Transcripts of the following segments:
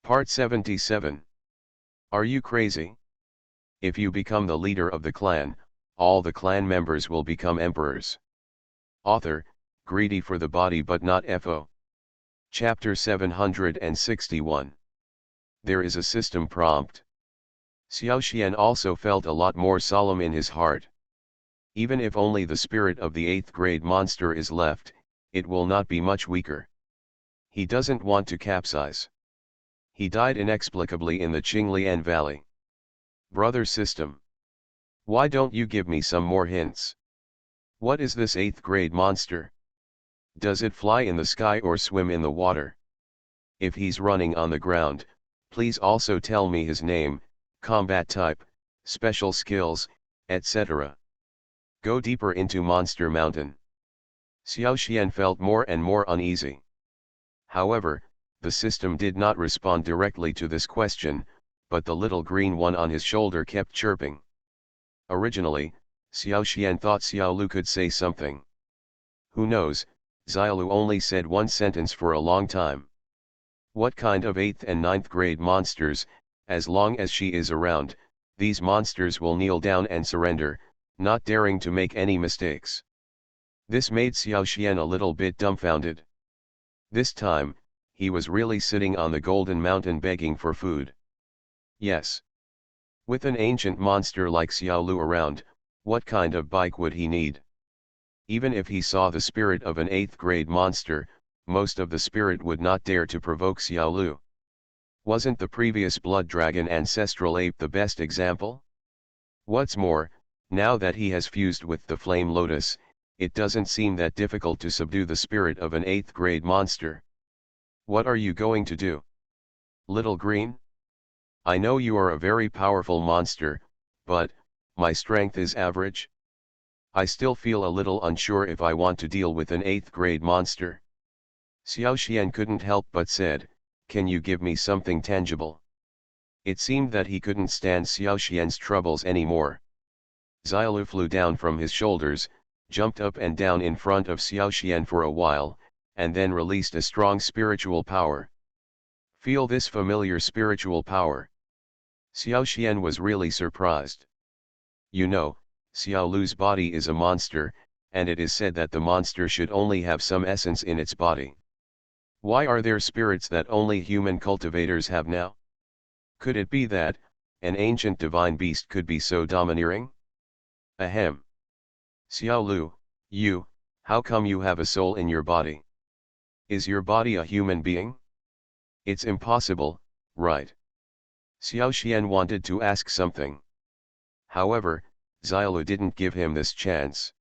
Part 77. Are you crazy? If you become the leader of the clan, all the clan members will become emperors. Author, greedy for the body but not FO. Chapter 761. There is a system prompt. Xiaoxian also felt a lot more solemn in his heart. Even if only the spirit of the 8th grade monster is left, it will not be much weaker. He doesn't want to capsize. He died inexplicably in the Qinglian Valley. Brother system. Why don't you give me some more hints? What is this 8th grade monster? Does it fly in the sky or swim in the water? If he's running on the ground, please also tell me his name, combat type, special skills, etc. Go deeper into Monster Mountain. Xiaoxian felt more and more uneasy. However, the system did not respond directly to this question, but the little green one on his shoulder kept chirping. Originally, Xiaoxian thought Xiaolu could say something. Who knows, Xiaolu only said one sentence for a long time. What kind of 8th and 9th grade monsters, as long as she is around, these monsters will kneel down and surrender, not daring to make any mistakes. This made Xiaoxian a little bit dumbfounded. This time, he was really sitting on the Golden Mountain begging for food. Yes. With an ancient monster like Xiaolu around, what kind of bike would he need? Even if he saw the spirit of an 8th grade monster, most of the spirit would not dare to provoke Xiaolu. Wasn't the previous blood dragon ancestral ape the best example? What's more, now that he has fused with the flame lotus, it doesn't seem that difficult to subdue the spirit of an 8th grade monster. What are you going to do? Little Green? I know you are a very powerful monster, but, my strength is average. I still feel a little unsure if I want to deal with an 8th grade monster. Xiaoxian couldn't help but said, can you give me something tangible? It seemed that he couldn't stand Xiaoxian's troubles anymore. Xiaolu flew down from his shoulders, jumped up and down in front of Xiaoxian for a while, and then released a strong spiritual power. Feel this familiar spiritual power. Xiaoxian was really surprised. You know, Xiaolu's body is a monster, and it is said that the monster should only have some essence in its body. Why are there spirits that only human cultivators have now? Could it be that, an ancient divine beast could be so domineering? Ahem. Xiaolu, how come you have a soul in your body? Is your body a human being? It's impossible, right? Xiaoxian wanted to ask something. However, Xiaolu didn't give him this chance.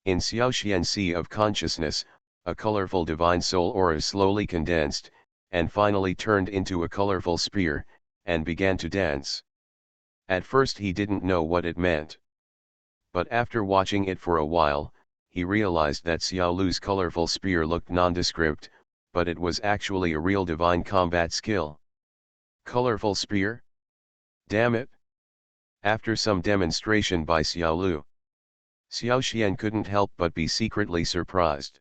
In Xiaoxian's sea of consciousness, a colorful divine soul aura slowly condensed, and finally turned into a colorful spear, and began to dance. At first he didn't know what it meant. But after watching it for a while, he realized that Xiaolu's colorful spear looked nondescript, but it was actually a real divine combat skill. Colorful spear? Damn it! After some demonstration by Xiaolu, Xiaoxian couldn't help but be secretly surprised.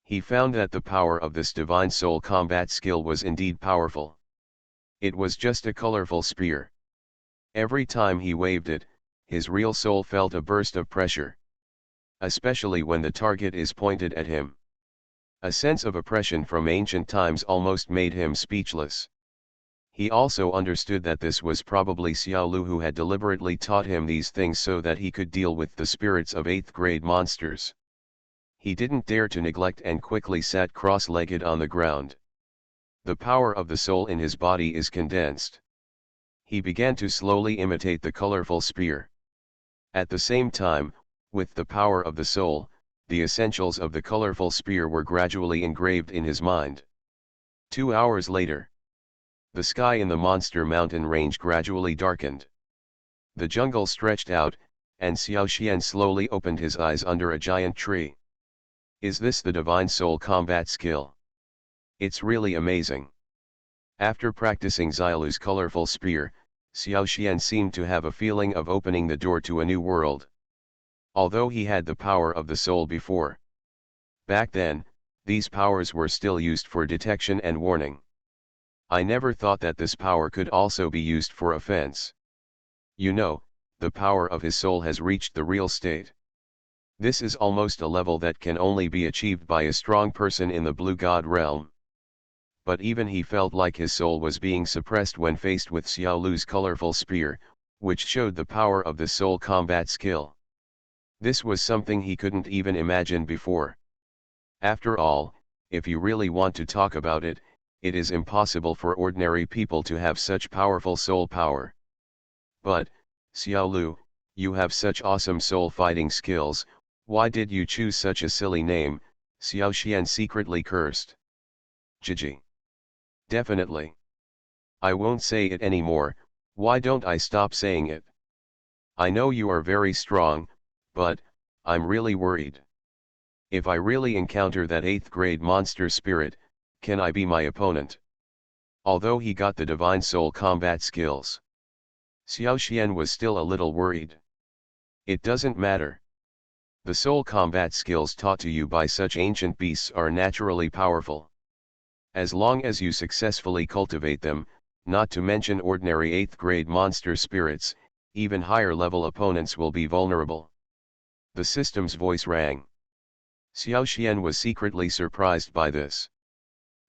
He found that the power of this divine soul combat skill was indeed powerful. It was just a colorful spear. Every time he waved it, his real soul felt a burst of pressure. Especially when the target is pointed at him. A sense of oppression from ancient times almost made him speechless. He also understood that this was probably Xiaolu who had deliberately taught him these things so that he could deal with the spirits of 8th grade monsters. He didn't dare to neglect and quickly sat cross-legged on the ground. The power of the soul in his body is condensed. He began to slowly imitate the colorful spear. At the same time, with the power of the soul, the essentials of the colorful spear were gradually engraved in his mind. 2 hours later, the sky in the Monster Mountain range gradually darkened. The jungle stretched out, and Xiaoxian slowly opened his eyes under a giant tree. Is this the divine soul combat skill? It's really amazing. After practicing Xiaolu's colorful spear, Xiaoxian seemed to have a feeling of opening the door to a new world. Although he had the power of the soul before. Back then, these powers were still used for detection and warning. I never thought that this power could also be used for offense. You know, the power of his soul has reached the real state. This is almost a level that can only be achieved by a strong person in the blue god realm. But even he felt like his soul was being suppressed when faced with Xiao Lu's colorful spear, which showed the power of the soul combat skill. This was something he couldn't even imagine before. After all, if you really want to talk about it, it is impossible for ordinary people to have such powerful soul power. But, Xiao Lu, you have such awesome soul fighting skills, why did you choose such a silly name? Xiao Xian secretly cursed. Gigi. Definitely. I won't say it anymore. Why don't I stop saying it? I know you are very strong, but I'm really worried. If I really encounter that 8th grade monster spirit, can I be my opponent? Although he got the divine soul combat skills, Xiao Xian was still a little worried. It doesn't matter. The soul combat skills taught to you by such ancient beasts are naturally powerful. As long as you successfully cultivate them, not to mention ordinary 8th grade monster spirits, even higher level opponents will be vulnerable. The system's voice rang. Xiao Xian was secretly surprised by this.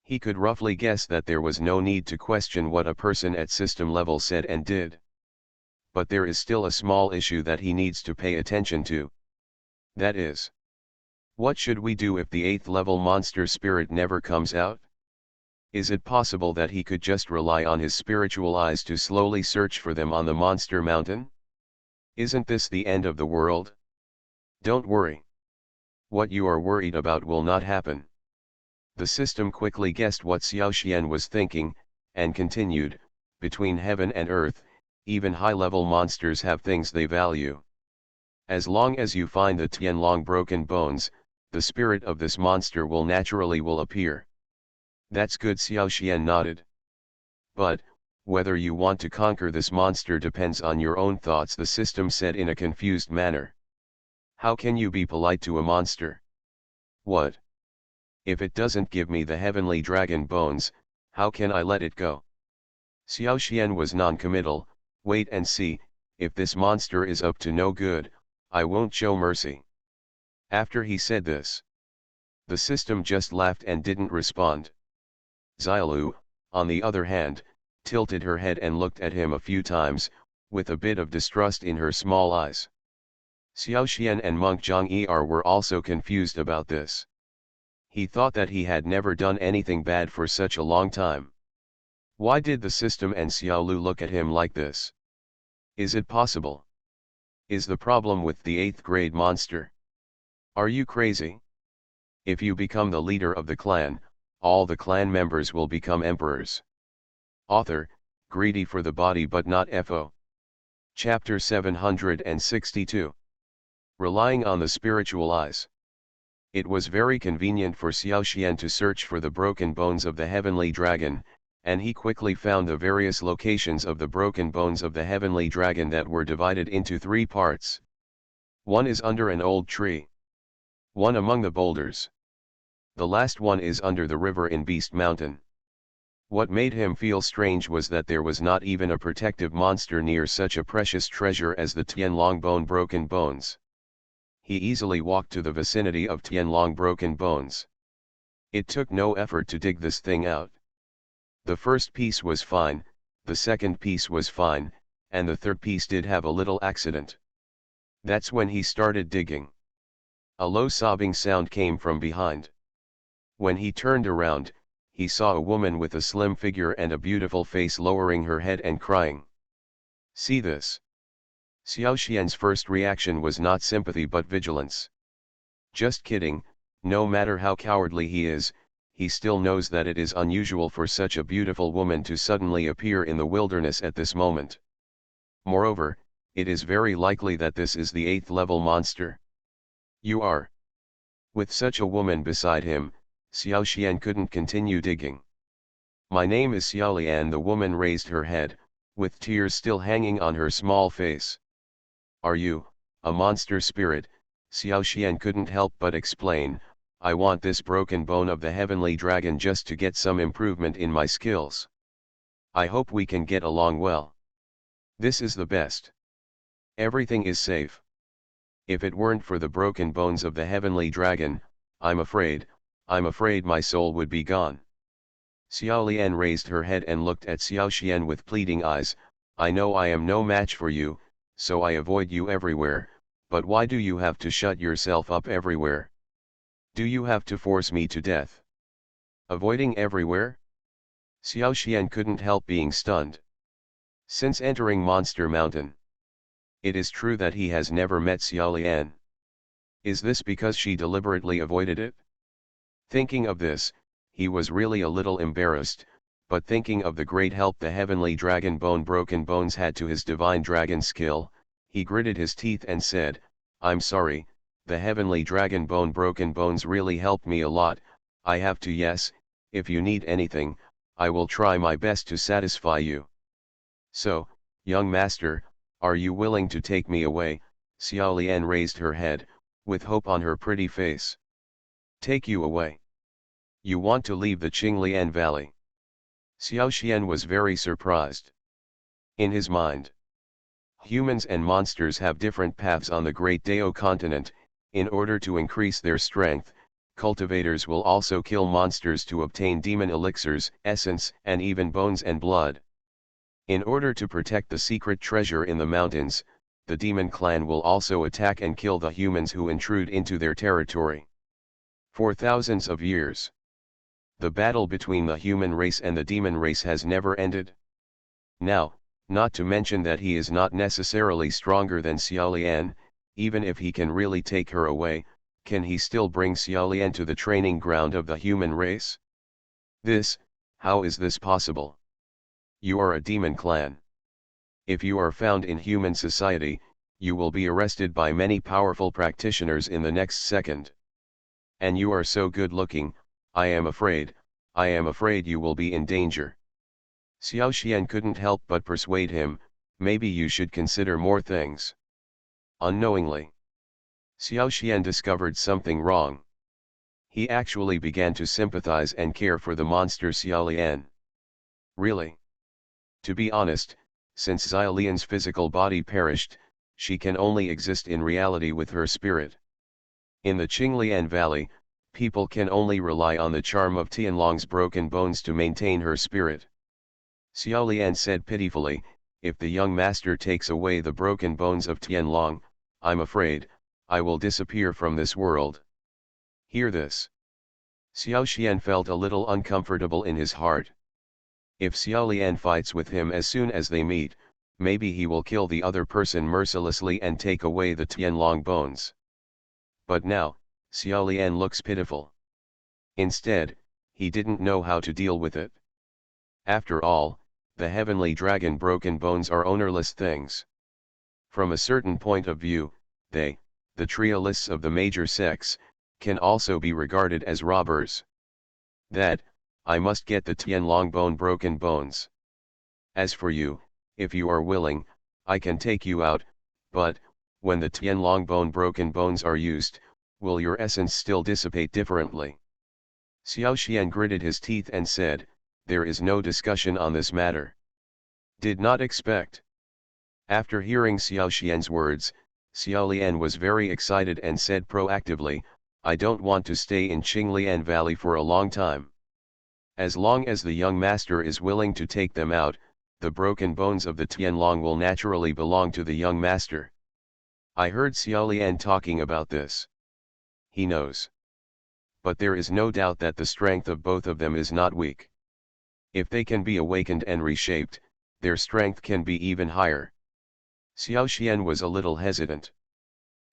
He could roughly guess that there was no need to question what a person at system level said and did. But there is still a small issue that he needs to pay attention to. That is, what should we do if the 8th level monster spirit never comes out? Is it possible that he could just rely on his spiritual eyes to slowly search for them on the monster mountain? Isn't this the end of the world? Don't worry. What you are worried about will not happen. The system quickly guessed what Xiao Xian was thinking, and continued, between heaven and earth, even high-level monsters have things they value. As long as you find the Tianlong broken bones, the spirit of this monster will naturally appear. That's good, Xiao Xian nodded. But, whether you want to conquer this monster depends on your own thoughts, the system said in a confused manner. How can you be polite to a monster? What? If it doesn't give me the heavenly dragon bones, how can I let it go? Xiao Xian was non-committal. Wait and see, if this monster is up to no good, I won't show mercy. After he said this, the system just laughed and didn't respond. Xiaolu, on the other hand, tilted her head and looked at him a few times, with a bit of distrust in her small eyes. Xiao Xian and Monk Zhang were also confused about this. He thought that he had never done anything bad for such a long time. Why did the system and Xiaolu look at him like this? Is it possible? Is the problem with the 8th grade monster? Are you crazy? If you become the leader of the clan, all the clan members will become emperors. Author, greedy for the body but not FO. Chapter 762. Relying on the spiritual eyes. It was very convenient for Xiao Xian to search for the broken bones of the heavenly dragon, and he quickly found the various locations of the broken bones of the heavenly dragon that were divided into 3 parts. One is under an old tree. One among the boulders. The last one is under the river in Beast Mountain. What made him feel strange was that there was not even a protective monster near such a precious treasure as the Tianlong Bone Broken Bones. He easily walked to the vicinity of Tianlong Broken Bones. It took no effort to dig this thing out. The first piece was fine, the second piece was fine, and the third piece did have a little accident. That's when he started digging. A low sobbing sound came from behind. When he turned around, he saw a woman with a slim figure and a beautiful face lowering her head and crying. See this? Xiao Xian's first reaction was not sympathy but vigilance. Just kidding, no matter how cowardly he is, he still knows that it is unusual for such a beautiful woman to suddenly appear in the wilderness at this moment. Moreover, it is very likely that this is the 8th level monster. You are. With such a woman beside him, Xiao Xian couldn't continue digging. My name is Xiao Lian. The woman raised her head, with tears still hanging on her small face. Are you, a monster spirit? Xiao Xian couldn't help but explain. I want this broken bone of the heavenly dragon just to get some improvement in my skills. I hope we can get along well. This is the best. Everything is safe. If it weren't for the broken bones of the heavenly dragon, I'm afraid my soul would be gone. Xiao Lian raised her head and looked at Xiao Xian with pleading eyes. I know I am no match for you, so I avoid you everywhere, but why do you have to shut yourself up everywhere? Do you have to force me to death? Avoiding everywhere? Xiao Xian couldn't help being stunned. Since entering Monster Mountain, it is true that he has never met Xiao Lian. Is this because she deliberately avoided it? Thinking of this, he was really a little embarrassed, but thinking of the great help the heavenly dragon bone broken bones had to his divine dragon skill, he gritted his teeth and said, I'm sorry, the heavenly dragon bone broken bones really helped me a lot. I have to. Yes, if you need anything, I will try my best to satisfy you. So, young master, are you willing to take me away? Xiao Lian raised her head, with hope on her pretty face. Take you away? You want to leave the Qinglian Valley? Xiao Xian was very surprised. In his mind, humans and monsters have different paths on the Great Dao continent. In order to increase their strength, cultivators will also kill monsters to obtain demon elixirs, essence, and even bones and blood. In order to protect the secret treasure in the mountains, the demon clan will also attack and kill the humans who intrude into their territory. For thousands of years, the battle between the human race and the demon race has never ended. Now, not to mention that he is not necessarily stronger than Xiao Lian, even if he can really take her away, can he still bring Xiao Lian to the training ground of the human race? How is this possible? You are a demon clan. If you are found in human society, you will be arrested by many powerful practitioners in the next second. And you are so good looking, I am afraid you will be in danger. Xiao Xian couldn't help but persuade him, maybe you should consider more things. Unknowingly, Xiao Xian discovered something wrong. He actually began to sympathize and care for the monster Xiao Lian. Really? To be honest, since Xiao Lian's physical body perished, she can only exist in reality with her spirit. In the Qinglian Valley, people can only rely on the charm of Tianlong's broken bones to maintain her spirit. Xiao Lian said pitifully, if the young master takes away the broken bones of Tianlong, I'm afraid, I will disappear from this world. Hear this. Xiao Xian felt a little uncomfortable in his heart. If Xiao Lian fights with him as soon as they meet, maybe he will kill the other person mercilessly and take away the Tianlong bones. But now, Xiao Lian looks pitiful. Instead, he didn't know how to deal with it. After all, the heavenly dragon broken bones are ownerless things. From a certain point of view, they, the trialists of the major sects, can also be regarded as robbers. I must get the Tianlong bone broken bones. As for you, if you are willing, I can take you out, but, when the Tianlong bone broken bones are used, will your essence still dissipate differently? Xiao Xian gritted his teeth and said, there is no discussion on this matter. Did not expect. After hearing Xiao Xian's words, Xiao Lian was very excited and said proactively, I don't want to stay in Qinglian Valley for a long time. As long as the young master is willing to take them out, the broken bones of the Tianlong will naturally belong to the young master. I heard Xiao Lian talking about this. He knows. But there is no doubt that the strength of both of them is not weak. If they can be awakened and reshaped, their strength can be even higher. Xiao Xian was a little hesitant.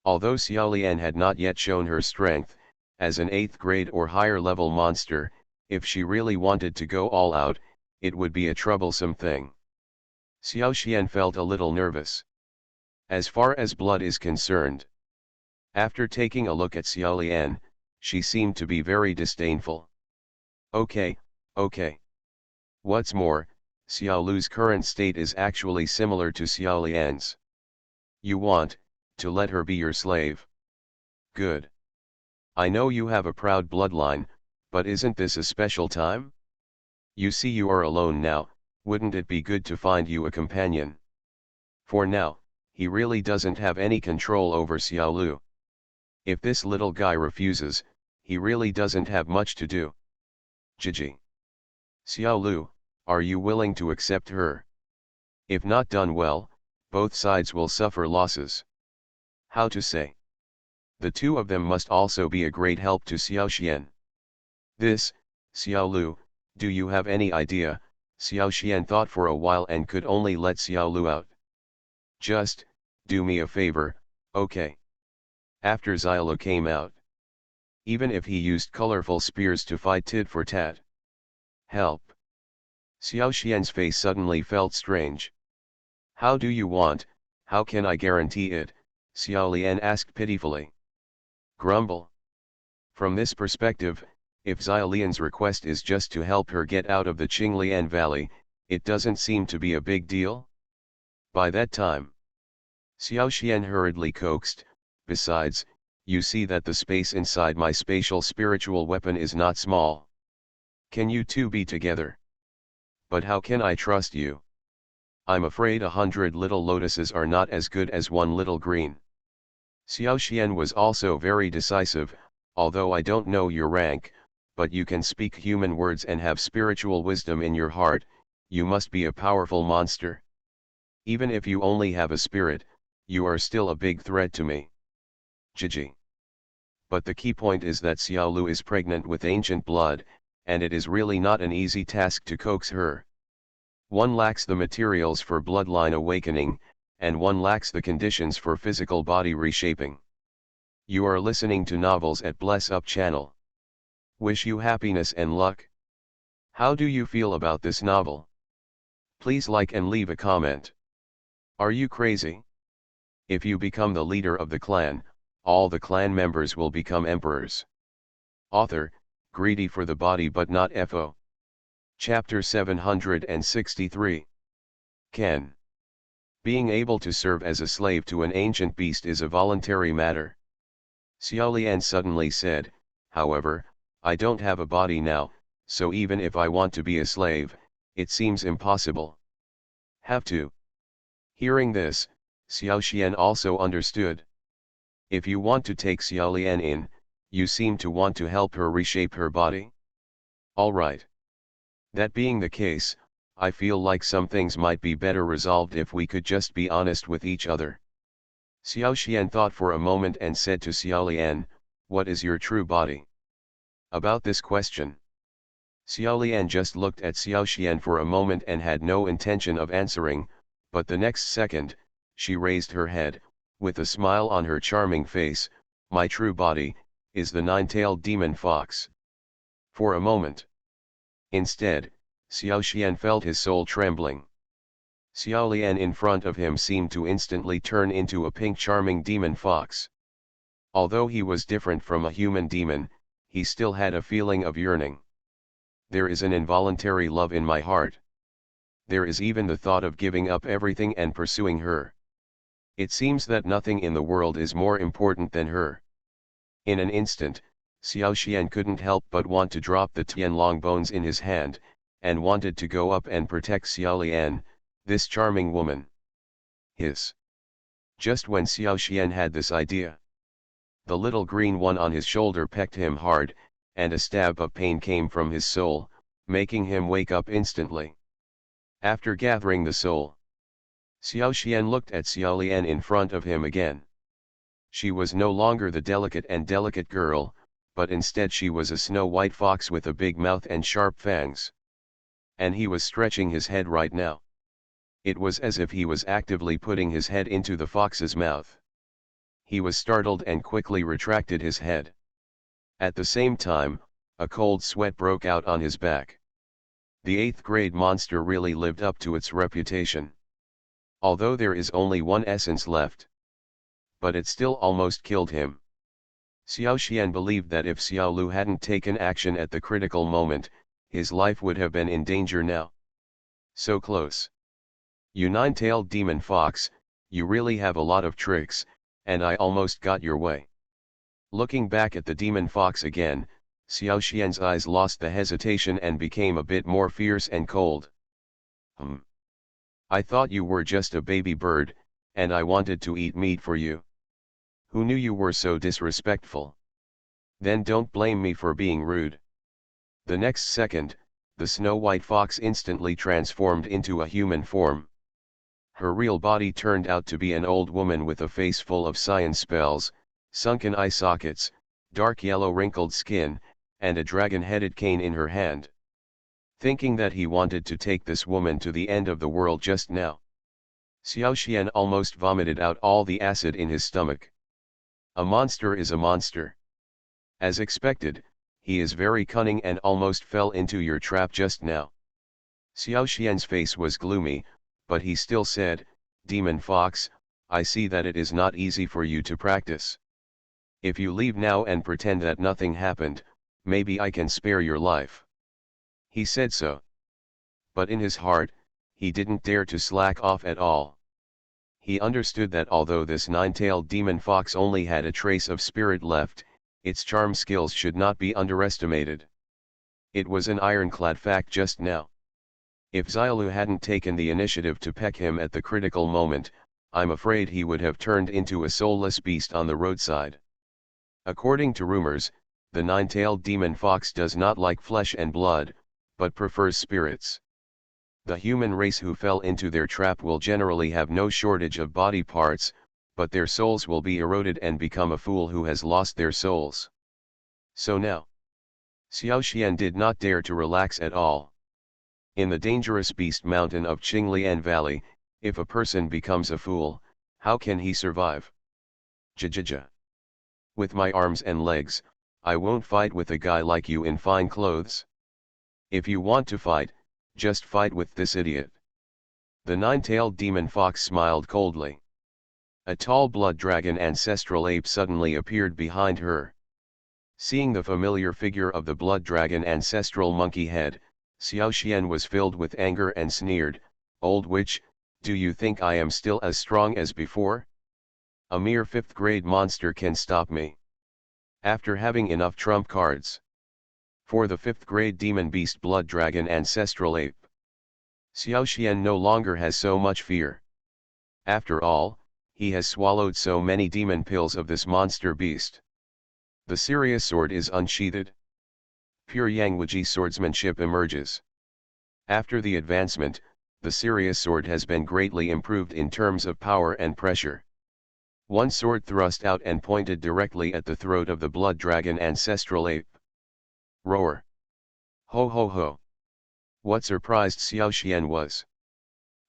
Although Xiao Lian had not yet shown her strength, as an 8th grade or higher level monster, if she really wanted to go all out, it would be a troublesome thing. Xiao Xian felt a little nervous. As far as blood is concerned. After taking a look at Xiao Lian, she seemed to be very disdainful. Okay. What's more, Xiao Lu's current state is actually similar to Xiao Lian's. You want to let her be your slave? Good. I know you have a proud bloodline, but isn't this a special time? You see you are alone now, Wouldn't it be good to find you a companion? For now, he really doesn't have any control over Xiaolu. If this little guy refuses, he really doesn't have much to do. Jiji. Xiaolu, are you willing to accept her? If not done well, both sides will suffer losses. How to say? The two of them must also be a great help to Xiaoxian. This, Xiaolu, do you have any idea? Xiaoxian thought for a while and could only let Xiaolu out. Just, do me a favor, okay? After Xiaolu came out. Even if he used colorful spears to fight tit for tat. Help. Xiaoxian's face suddenly felt strange. How do you want, how can I guarantee it? Xiaolian asked pitifully. Grumble. From this perspective, if Xiaolian's request is just to help her get out of the Qinglian Valley, it doesn't seem to be a big deal. By that time, Xiaoxian hurriedly coaxed, besides, you see that the space inside my spatial spiritual weapon is not small. Can you two be together? But how can I trust you? I'm afraid 100 little lotuses are not as good as one little green. Xiaoxian was also very decisive, although I don't know your rank, but you can speak human words and have spiritual wisdom in your heart, you must be a powerful monster. Even if you only have a spirit, you are still a big threat to me. Jiji. But the key point is that Xiaolu is pregnant with ancient blood, and it is really not an easy task to coax her. One lacks the materials for bloodline awakening, and one lacks the conditions for physical body reshaping. You are listening to Novels at Bless Up channel. Wish you happiness and luck. How do you feel about this novel? Please like and leave a comment. Are you crazy? If you become the leader of the clan, all the clan members will become emperors. Author, greedy for the body but not FO. Chapter 763. Ken. Being able to serve as a slave to an ancient beast is a voluntary matter. Xiaolian suddenly said, however, I don't have a body now, so even if I want to be a slave, it seems impossible. Have to. Hearing this, Xiaoxian also understood. If you want to take Xiaolian in, you seem to want to help her reshape her body? Alright. That being the case, I feel like some things might be better resolved if we could just be honest with each other. Xiaoxian thought for a moment and said to Xiaolian, what is your true body? About this question. Xiaolian just looked at Xiaoxian for a moment and had no intention of answering, but the next second, she raised her head, with a smile on her charming face, my true body, is the nine-tailed demon fox. For a moment. Instead, Xiaoxian felt his soul trembling. Xiaolian in front of him seemed to instantly turn into a pink charming demon fox. Although he was different from a human demon, he still had a feeling of yearning. There is an involuntary love in my heart. There is even the thought of giving up everything and pursuing her. It seems that nothing in the world is more important than her. In an instant, Xiaoxian couldn't help but want to drop the Tianlong bones in his hand, and wanted to go up and protect Xiaolian, this charming woman. Hiss. Just when Xiaoxian had this idea, the little green one on his shoulder pecked him hard, and a stab of pain came from his soul, making him wake up instantly. After gathering the soul, Xiaoxian looked at Xiaolian in front of him again. She was no longer the delicate girl, but instead she was a snow-white fox with a big mouth and sharp fangs. And he was stretching his head right now. It was as if he was actively putting his head into the fox's mouth. He was startled and quickly retracted his head. At the same time, a cold sweat broke out on his back. The 8th grade monster really lived up to its reputation. Although there is only one essence left. But it still almost killed him. Xiaoxian believed that if Xiaolu hadn't taken action at the critical moment, his life would have been in danger now. So close. You nine-tailed demon fox, you really have a lot of tricks, and I almost got your way. Looking back at the demon fox again, Xiaoxian's eyes lost the hesitation and became a bit more fierce and cold. Hmm. I thought you were just a baby bird, and I wanted to eat meat for you. Who knew you were so disrespectful? Then don't blame me for being rude. The next second, the snow-white fox instantly transformed into a human form. Her real body turned out to be an old woman with a face full of science spells, sunken eye sockets, dark yellow wrinkled skin, and a dragon-headed cane in her hand. Thinking that he wanted to take this woman to the end of the world just now, Xiao Xian almost vomited out all the acid in his stomach. A monster is a monster. As expected, he is very cunning and almost fell into your trap just now. Xiao Xian's face was gloomy, but he still said, Demon Fox, I see that it is not easy for you to practice. If you leave now and pretend that nothing happened, maybe I can spare your life. He said so. But in his heart, he didn't dare to slack off at all. He understood that although this nine-tailed demon fox only had a trace of spirit left, its charm skills should not be underestimated. It was an ironclad fact just now. If Xiaolu hadn't taken the initiative to peck him at the critical moment, I'm afraid he would have turned into a soulless beast on the roadside. According to rumors, the nine-tailed demon fox does not like flesh and blood, but prefers spirits. The human race who fell into their trap will generally have no shortage of body parts, but their souls will be eroded and become a fool who has lost their souls. So now, Xiao Xian did not dare to relax at all. In the dangerous beast mountain of Qinglian Valley, if a person becomes a fool, how can he survive? Jajaja. With my arms and legs, I won't fight with a guy like you in fine clothes. If you want to fight, just fight with this idiot. The nine-tailed demon fox smiled coldly. A tall blood dragon ancestral ape suddenly appeared behind her. Seeing the familiar figure of the blood dragon ancestral monkey head, Xiao Xian was filled with anger and sneered, "Old witch, do you think I am still as strong as before? A mere 5th grade monster can stop me. After having enough trump cards. For the 5th grade demon beast blood dragon ancestral ape. Xiao Xian no longer has so much fear. After all, he has swallowed so many demon pills of this monster beast. The serious sword is unsheathed. Pure Yangwuji swordsmanship emerges. After the advancement, the serious sword has been greatly improved in terms of power and pressure. One sword thrust out and pointed directly at the throat of the blood dragon ancestral ape. Roar! Ho ho ho! What surprised Xiao Xian was.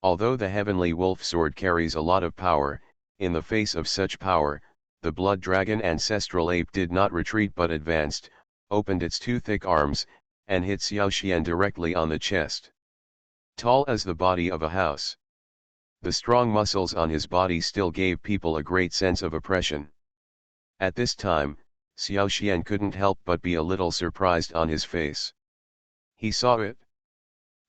Although the heavenly wolf sword carries a lot of power, in the face of such power, the blood dragon ancestral ape did not retreat but advanced, opened its two thick arms, and hit Xiao Xian directly on the chest. Tall as the body of a house. The strong muscles on his body still gave people a great sense of oppression. At this time, Xiao Xian couldn't help but be a little surprised on his face. He saw it.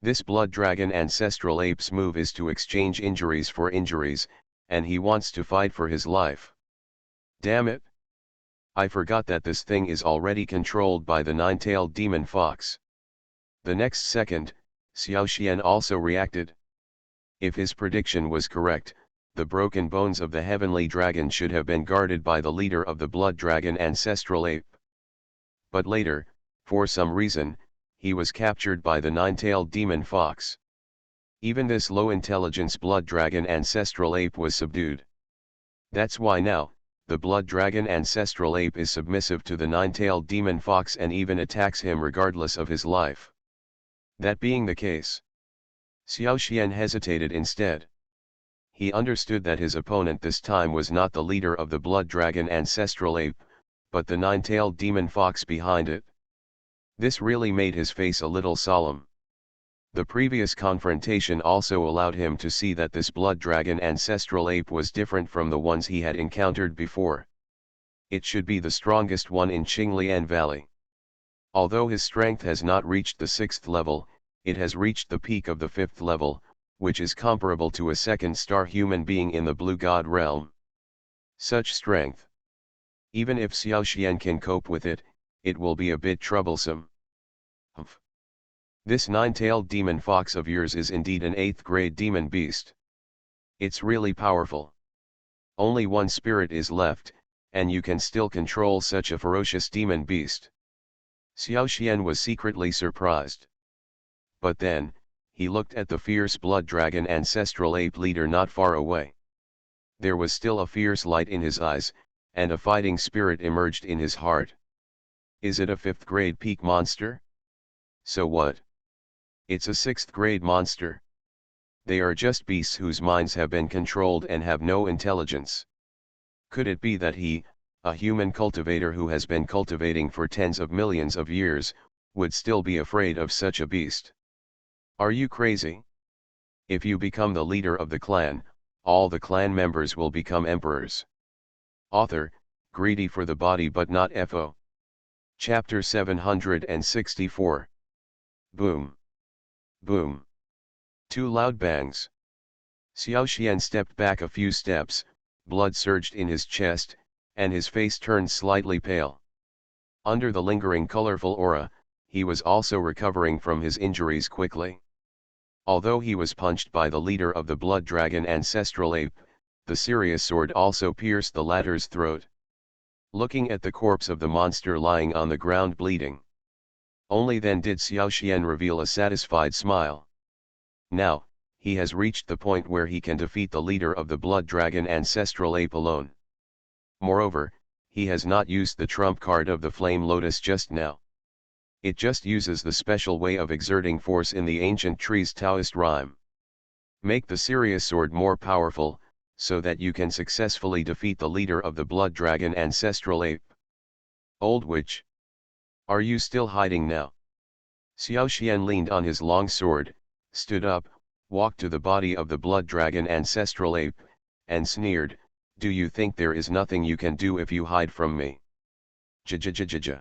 This blood dragon ancestral ape's move is to exchange injuries for injuries, and he wants to fight for his life. Damn it! I forgot that this thing is already controlled by the nine-tailed demon fox. The next second, Xiao Xian also reacted. If his prediction was correct, the broken bones of the heavenly dragon should have been guarded by the leader of the blood dragon ancestral ape. But later, for some reason, he was captured by the nine-tailed demon fox. Even this low-intelligence blood dragon ancestral ape was subdued. That's why now, the blood dragon ancestral ape is submissive to the nine-tailed demon fox and even attacks him regardless of his life. That being the case, Xiao Xian hesitated instead. He understood that his opponent this time was not the leader of the blood dragon ancestral ape, but the nine-tailed demon fox behind it. This really made his face a little solemn. The previous confrontation also allowed him to see that this blood dragon ancestral ape was different from the ones he had encountered before. It should be the strongest one in Qinglian Valley. Although his strength has not reached the 6th level, it has reached the peak of the 5th level, which is comparable to a second-star human being in the Blue God realm. Such strength. Even if Xiao Xian can cope with it, it will be a bit troublesome. Humph. This nine-tailed demon fox of yours is indeed an 8th grade demon beast. It's really powerful. Only one spirit is left, and you can still control such a ferocious demon beast. Xiao Xian was secretly surprised. But then, he looked at the fierce blood dragon ancestral ape leader not far away. There was still a fierce light in his eyes, and a fighting spirit emerged in his heart. Is it a 5th grade peak monster? So what? It's a 6th grade monster. They are just beasts whose minds have been controlled and have no intelligence. Could it be that he, a human cultivator who has been cultivating for tens of millions of years, would still be afraid of such a beast? Are you crazy? If you become the leader of the clan, all the clan members will become emperors. Author, greedy for the body but not FO. Chapter 764. Boom. Boom. 2 loud bangs. Xiao Xian stepped back a few steps, blood surged in his chest, and his face turned slightly pale. Under the lingering colorful aura, he was also recovering from his injuries quickly. Although he was punched by the leader of the blood dragon ancestral ape, the serious sword also pierced the latter's throat. Looking at the corpse of the monster lying on the ground bleeding. Only then did Xiao Xian reveal a satisfied smile. Now, he has reached the point where he can defeat the leader of the blood dragon ancestral ape alone. Moreover, he has not used the trump card of the flame lotus just now. It just uses the special way of exerting force in the ancient tree's Taoist rhyme. Make the serious sword more powerful, so that you can successfully defeat the leader of the blood dragon ancestral ape. Old witch. Are you still hiding now? Xiao Xian leaned on his long sword, stood up, walked to the body of the blood dragon ancestral ape, and sneered, "Do you think there is nothing you can do if you hide from me? Ja.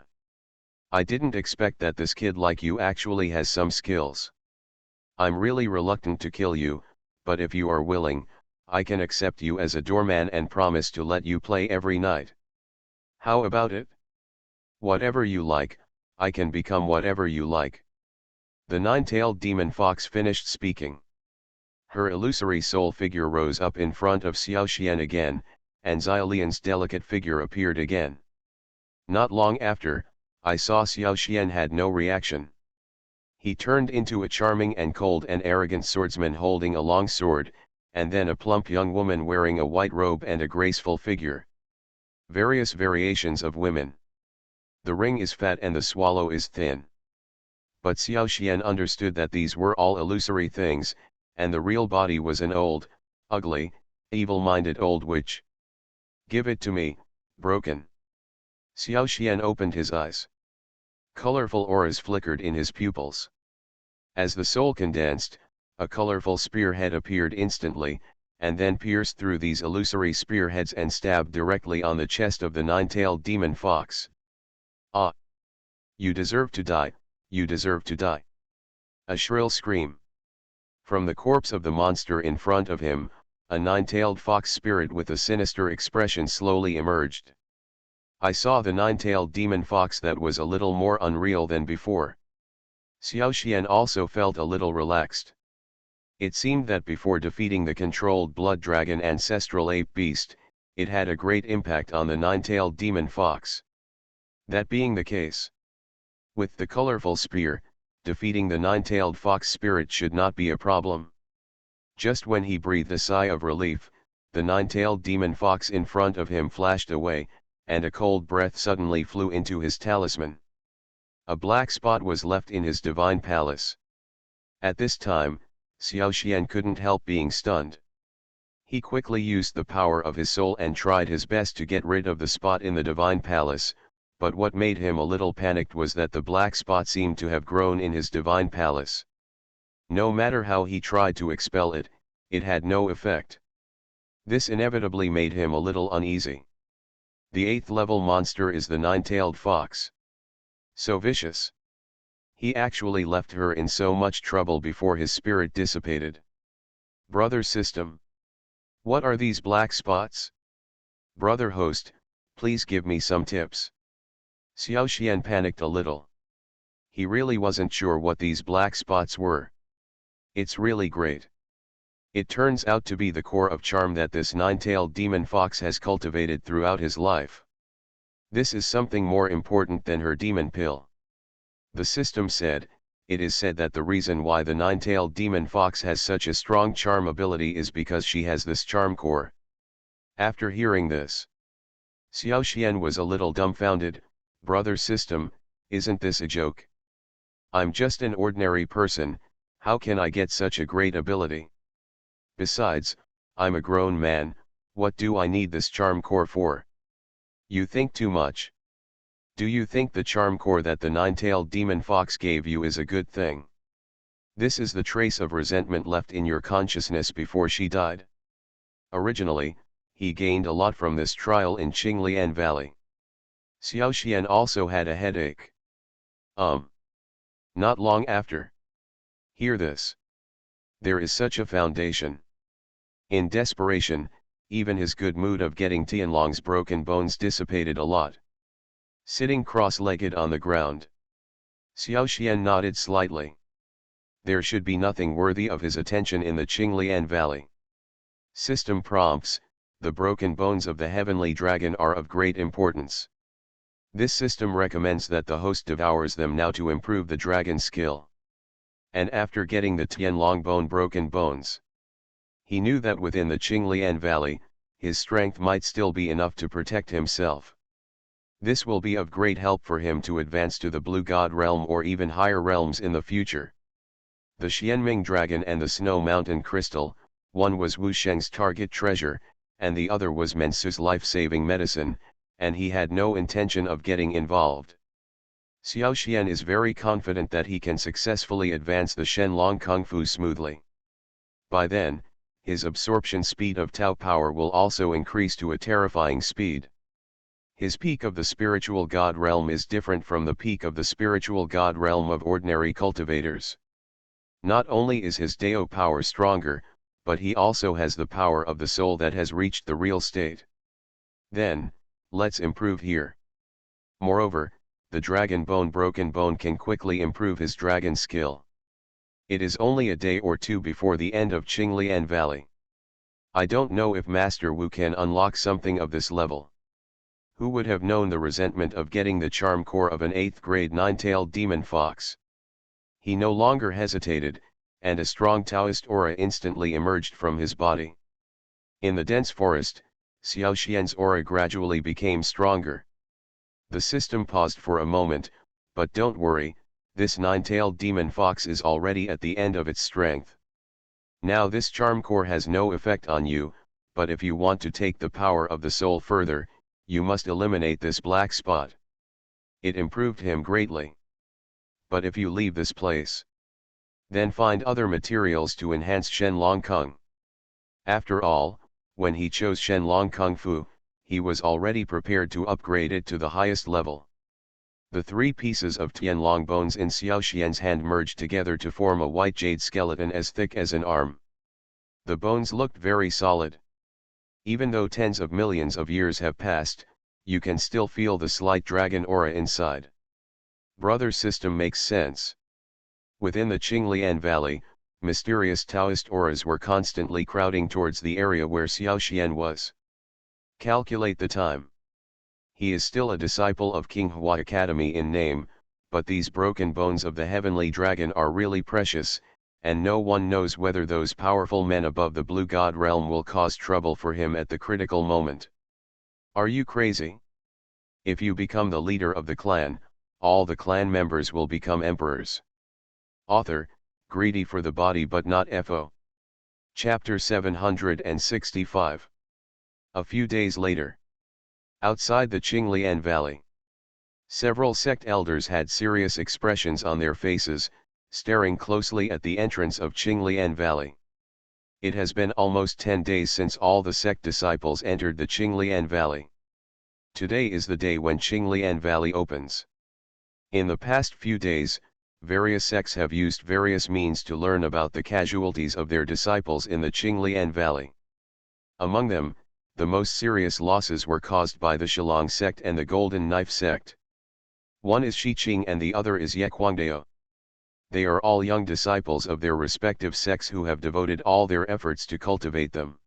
I didn't expect that this kid like you actually has some skills. I'm really reluctant to kill you, but if you are willing, I can accept you as a doorman and promise to let you play every night. How about it? Whatever you like, I can become whatever you like." The nine-tailed demon fox finished speaking. Her illusory soul figure rose up in front of Xiao Xian again, and Xiaolian's delicate figure appeared again. Not long after, I saw Xiao Xian had no reaction. He turned into a charming and cold and arrogant swordsman holding a long sword, and then a plump young woman wearing a white robe and a graceful figure. Various variations of women. The ring is fat and the swallow is thin. But Xiao Xian understood that these were all illusory things, and the real body was an old, ugly, evil-minded old witch. "Give it to me, broken." Xiao Xian opened his eyes. Colorful auras flickered in his pupils. As the soul condensed, a colorful spearhead appeared instantly, and then pierced through these illusory spearheads and stabbed directly on the chest of the nine-tailed demon fox. "Ah! You deserve to die, you deserve to die." A shrill scream. From the corpse of the monster in front of him, a nine-tailed fox spirit with a sinister expression slowly emerged. I saw the nine-tailed demon fox that was a little more unreal than before. Xiao Xian also felt a little relaxed. It seemed that before defeating the controlled blood dragon ancestral ape beast, it had a great impact on the nine-tailed demon fox. That being the case, with the colorful spear, defeating the nine-tailed fox spirit should not be a problem. Just when he breathed a sigh of relief, the nine-tailed demon fox in front of him flashed away, and a cold breath suddenly flew into his talisman. A black spot was left in his divine palace. At this time, Xiao Xian couldn't help being stunned. He quickly used the power of his soul and tried his best to get rid of the spot in the divine palace, but what made him a little panicked was that the black spot seemed to have grown in his divine palace. No matter how he tried to expel it, it had no effect. This inevitably made him a little uneasy. The 8th level monster is the nine-tailed fox. So vicious. He actually left her in so much trouble before his spirit dissipated. Brother system. What are these black spots? Brother host, please give me some tips. Xiao Xian panicked a little. He really wasn't sure what these black spots were. It's really great. It turns out to be the core of charm that this nine-tailed demon fox has cultivated throughout his life. This is something more important than her demon pill. The system said, it is said that the reason why the nine-tailed demon fox has such a strong charm ability is because she has this charm core. After hearing this, Xiao Xian was a little dumbfounded. Brother system, isn't this a joke? I'm just an ordinary person, how can I get such a great ability? Besides, I'm a grown man, what do I need this charm core for? You think too much. Do you think the charm core that the nine-tailed demon fox gave you is a good thing? This is the trace of resentment left in your consciousness before she died. Originally, he gained a lot from this trial in Qinglian Valley. Xiao Xian also had a headache. Not long after. Hear this. There is such a foundation. In desperation, even his good mood of getting Tianlong's broken bones dissipated a lot. Sitting cross-legged on the ground, Xiao Xian nodded slightly. There should be nothing worthy of his attention in the Qinglian Valley. System prompts, the broken bones of the heavenly dragon are of great importance. This system recommends that the host devours them now to improve the dragon's skill. And after getting the Tianlong bone broken bones, he knew that within the Qinglian Valley, his strength might still be enough to protect himself. This will be of great help for him to advance to the Blue God realm or even higher realms in the future. The Xianming dragon and the Snow Mountain crystal, one was Wu Sheng's target treasure, and the other was Mensu's life-saving medicine, and he had no intention of getting involved. Xiao Xian is very confident that he can successfully advance the Shenlong Kung Fu smoothly. By then, his absorption speed of Tao power will also increase to a terrifying speed. His peak of the spiritual god realm is different from the peak of the spiritual god realm of ordinary cultivators. Not only is his Dao power stronger, but he also has the power of the soul that has reached the real state. Then, let's improve here. Moreover, the dragon bone broken bone can quickly improve his dragon skill. It is only a day or two before the end of Qinglian Valley. I don't know if Master Wu can unlock something of this level. Who would have known the resentment of getting the charm core of an 8th grade nine-tailed demon fox? He no longer hesitated, and a strong Taoist aura instantly emerged from his body. In the dense forest, Xiao Xian's aura gradually became stronger. The system paused for a moment, but don't worry, this nine-tailed demon fox is already at the end of its strength. Now this charm core has no effect on you, but if you want to take the power of the soul further, you must eliminate this black spot. It improved him greatly. But if you leave this place, then find other materials to enhance Shenlong Kung. After all, when he chose Shenlong Kung Fu, he was already prepared to upgrade it to the highest level. The 3 pieces of Tianlong bones in Xiao Xian's hand merged together to form a white jade skeleton as thick as an arm. The bones looked very solid. Even though tens of millions of years have passed, you can still feel the slight dragon aura inside. Brother system makes sense. Within the Qinglian Valley, mysterious Taoist auras were constantly crowding towards the area where Xiao Xian was. Calculate the time. He is still a disciple of King Hua Academy in name, but these broken bones of the heavenly dragon are really precious, and no one knows whether those powerful men above the Blue God realm will cause trouble for him at the critical moment. Are you crazy? If you become the leader of the clan, all the clan members will become emperors. Author, greedy for the body but not FO. Chapter 765. A few days later. Outside the Qinglian Valley. Several sect elders had serious expressions on their faces, staring closely at the entrance of Qinglian Valley. It has been almost 10 days since all the sect disciples entered the Qinglian Valley. Today is the day when Qinglian Valley opens. In the past few days, various sects have used various means to learn about the casualties of their disciples in the Qinglian Valley. Among them, the most serious losses were caused by the Shillong sect and the Golden Knife sect. One is Shiqing and the other is Yequangdao. They are all young disciples of their respective sects who have devoted all their efforts to cultivate them.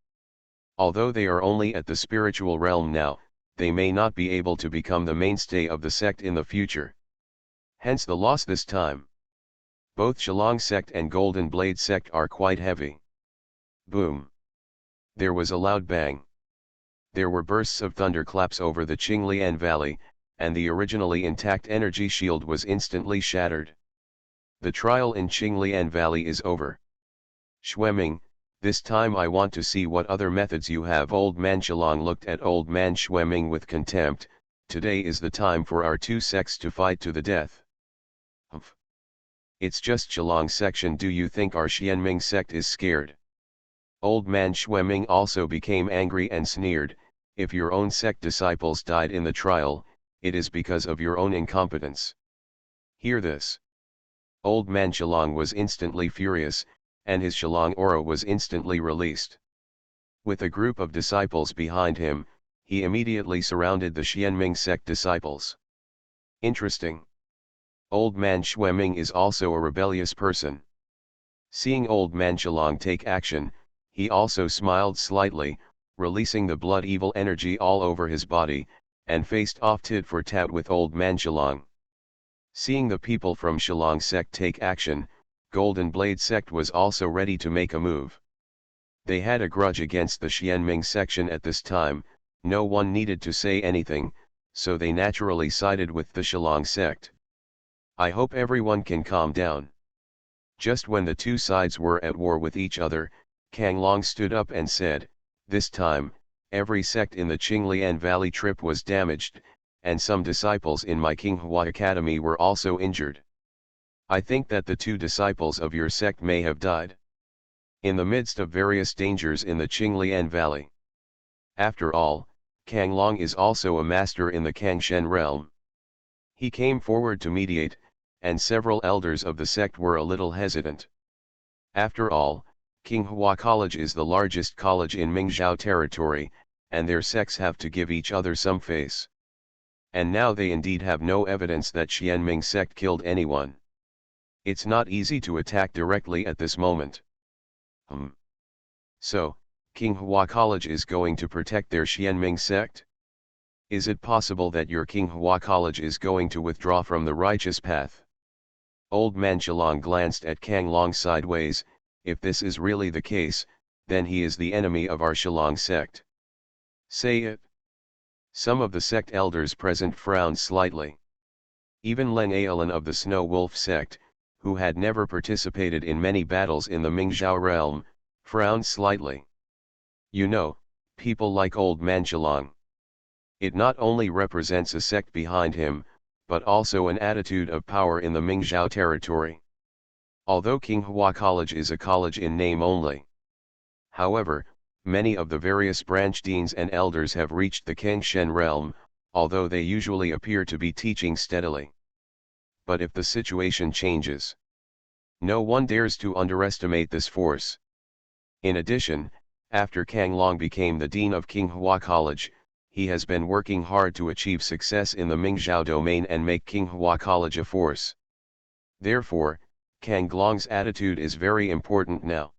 Although they are only at the spiritual realm now, they may not be able to become the mainstay of the sect in the future. Hence the loss this time. Both Shillong sect and Golden Blade sect are quite heavy. Boom. There was a loud bang. There were bursts of thunderclaps over the Qinglian Valley, and the originally intact energy shield was instantly shattered. The trial in Qinglian Valley is over. Xueming, this time I want to see what other methods you have. Old Man Shillong looked at Old Man Xueming with contempt. Today is the time for our two sects to fight to the death. Humph. It's just Shillong section. Do you think our Xianming sect is scared? Old Man Xueming also became angry and sneered. If your own sect disciples died in the trial, it is because of your own incompetence. Hear this. Old Man Shillong was instantly furious, and his Shillong aura was instantly released. With a group of disciples behind him, he immediately surrounded the Xianming sect disciples. Interesting. Old Man Xueming is also a rebellious person. Seeing Old Man Shillong take action, he also smiled slightly, releasing the blood evil energy all over his body, and faced off tit for tat with Old Man Shillong. Seeing the people from Shillong sect take action, Golden Blade sect was also ready to make a move. They had a grudge against the Xianming section at this time. No one needed to say anything, so they naturally sided with the Shillong sect. I hope everyone can calm down. Just when the two sides were at war with each other, Kang Long stood up and said, "This time, every sect in the Qinglian Valley trip was damaged, and some disciples in my Qinghua Academy were also injured. I think that the two disciples of your sect may have died in the midst of various dangers in the Qinglian Valley." After all, Kang Long is also a master in the Kangshen realm. He came forward to mediate, and several elders of the sect were a little hesitant. After all, Qinghua College is the largest college in Mingzhou territory, and their sects have to give each other some face. And now they indeed have no evidence that Xianming sect killed anyone. It's not easy to attack directly at this moment. So, Qinghua College is going to protect their Xianming sect? Is it possible that your Qinghua College is going to withdraw from the righteous path? Old Man Shillong glanced at Kang Long sideways. If this is really the case, then he is the enemy of our Shillong sect. Say it. Some of the sect elders present frowned slightly. Even Len Aolin of the Snow Wolf sect, who had never participated in many battles in the Mingzhou realm, frowned slightly. You know, people like Old Man Shillong. It not only represents a sect behind him, but also an attitude of power in the Mingzhou territory. Although Qinghua College is a college in name only. However, many of the various branch deans and elders have reached the Kangshen realm, although they usually appear to be teaching steadily. But if the situation changes, no one dares to underestimate this force. In addition, after Kang Long became the dean of Qinghua College, he has been working hard to achieve success in the Mingzhou domain and make Qinghua College a force. Therefore, Kang Long's attitude is very important now.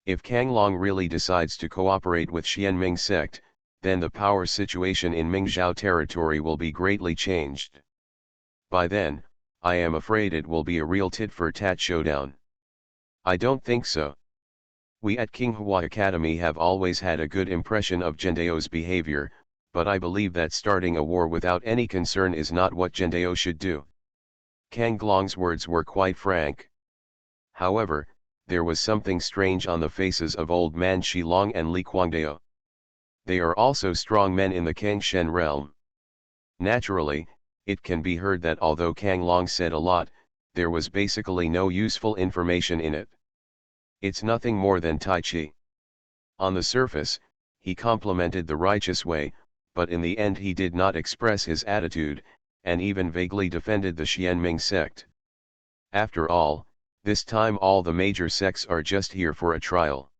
If Kang Long really decides to cooperate with Xianming sect, then the power situation in Mingzhou territory will be greatly changed. By then, I am afraid it will be a real tit-for-tat showdown. I don't think so. We at Qinghua Academy have always had a good impression of Gendao's behavior, but I believe that starting a war without any concern is not what Gendao should do. Kang Long's words were quite frank. However, there was something strange on the faces of Old Man Shillong and Li Guangdao. They are also strong men in the Kangshen realm. Naturally, it can be heard that although Kang Long said a lot, there was basically no useful information in it. It's nothing more than Tai Chi. On the surface, he complimented the righteous way, but in the end he did not express his attitude, and even vaguely defended the Xianming sect. After all, this time all the major sects are just here for a trial.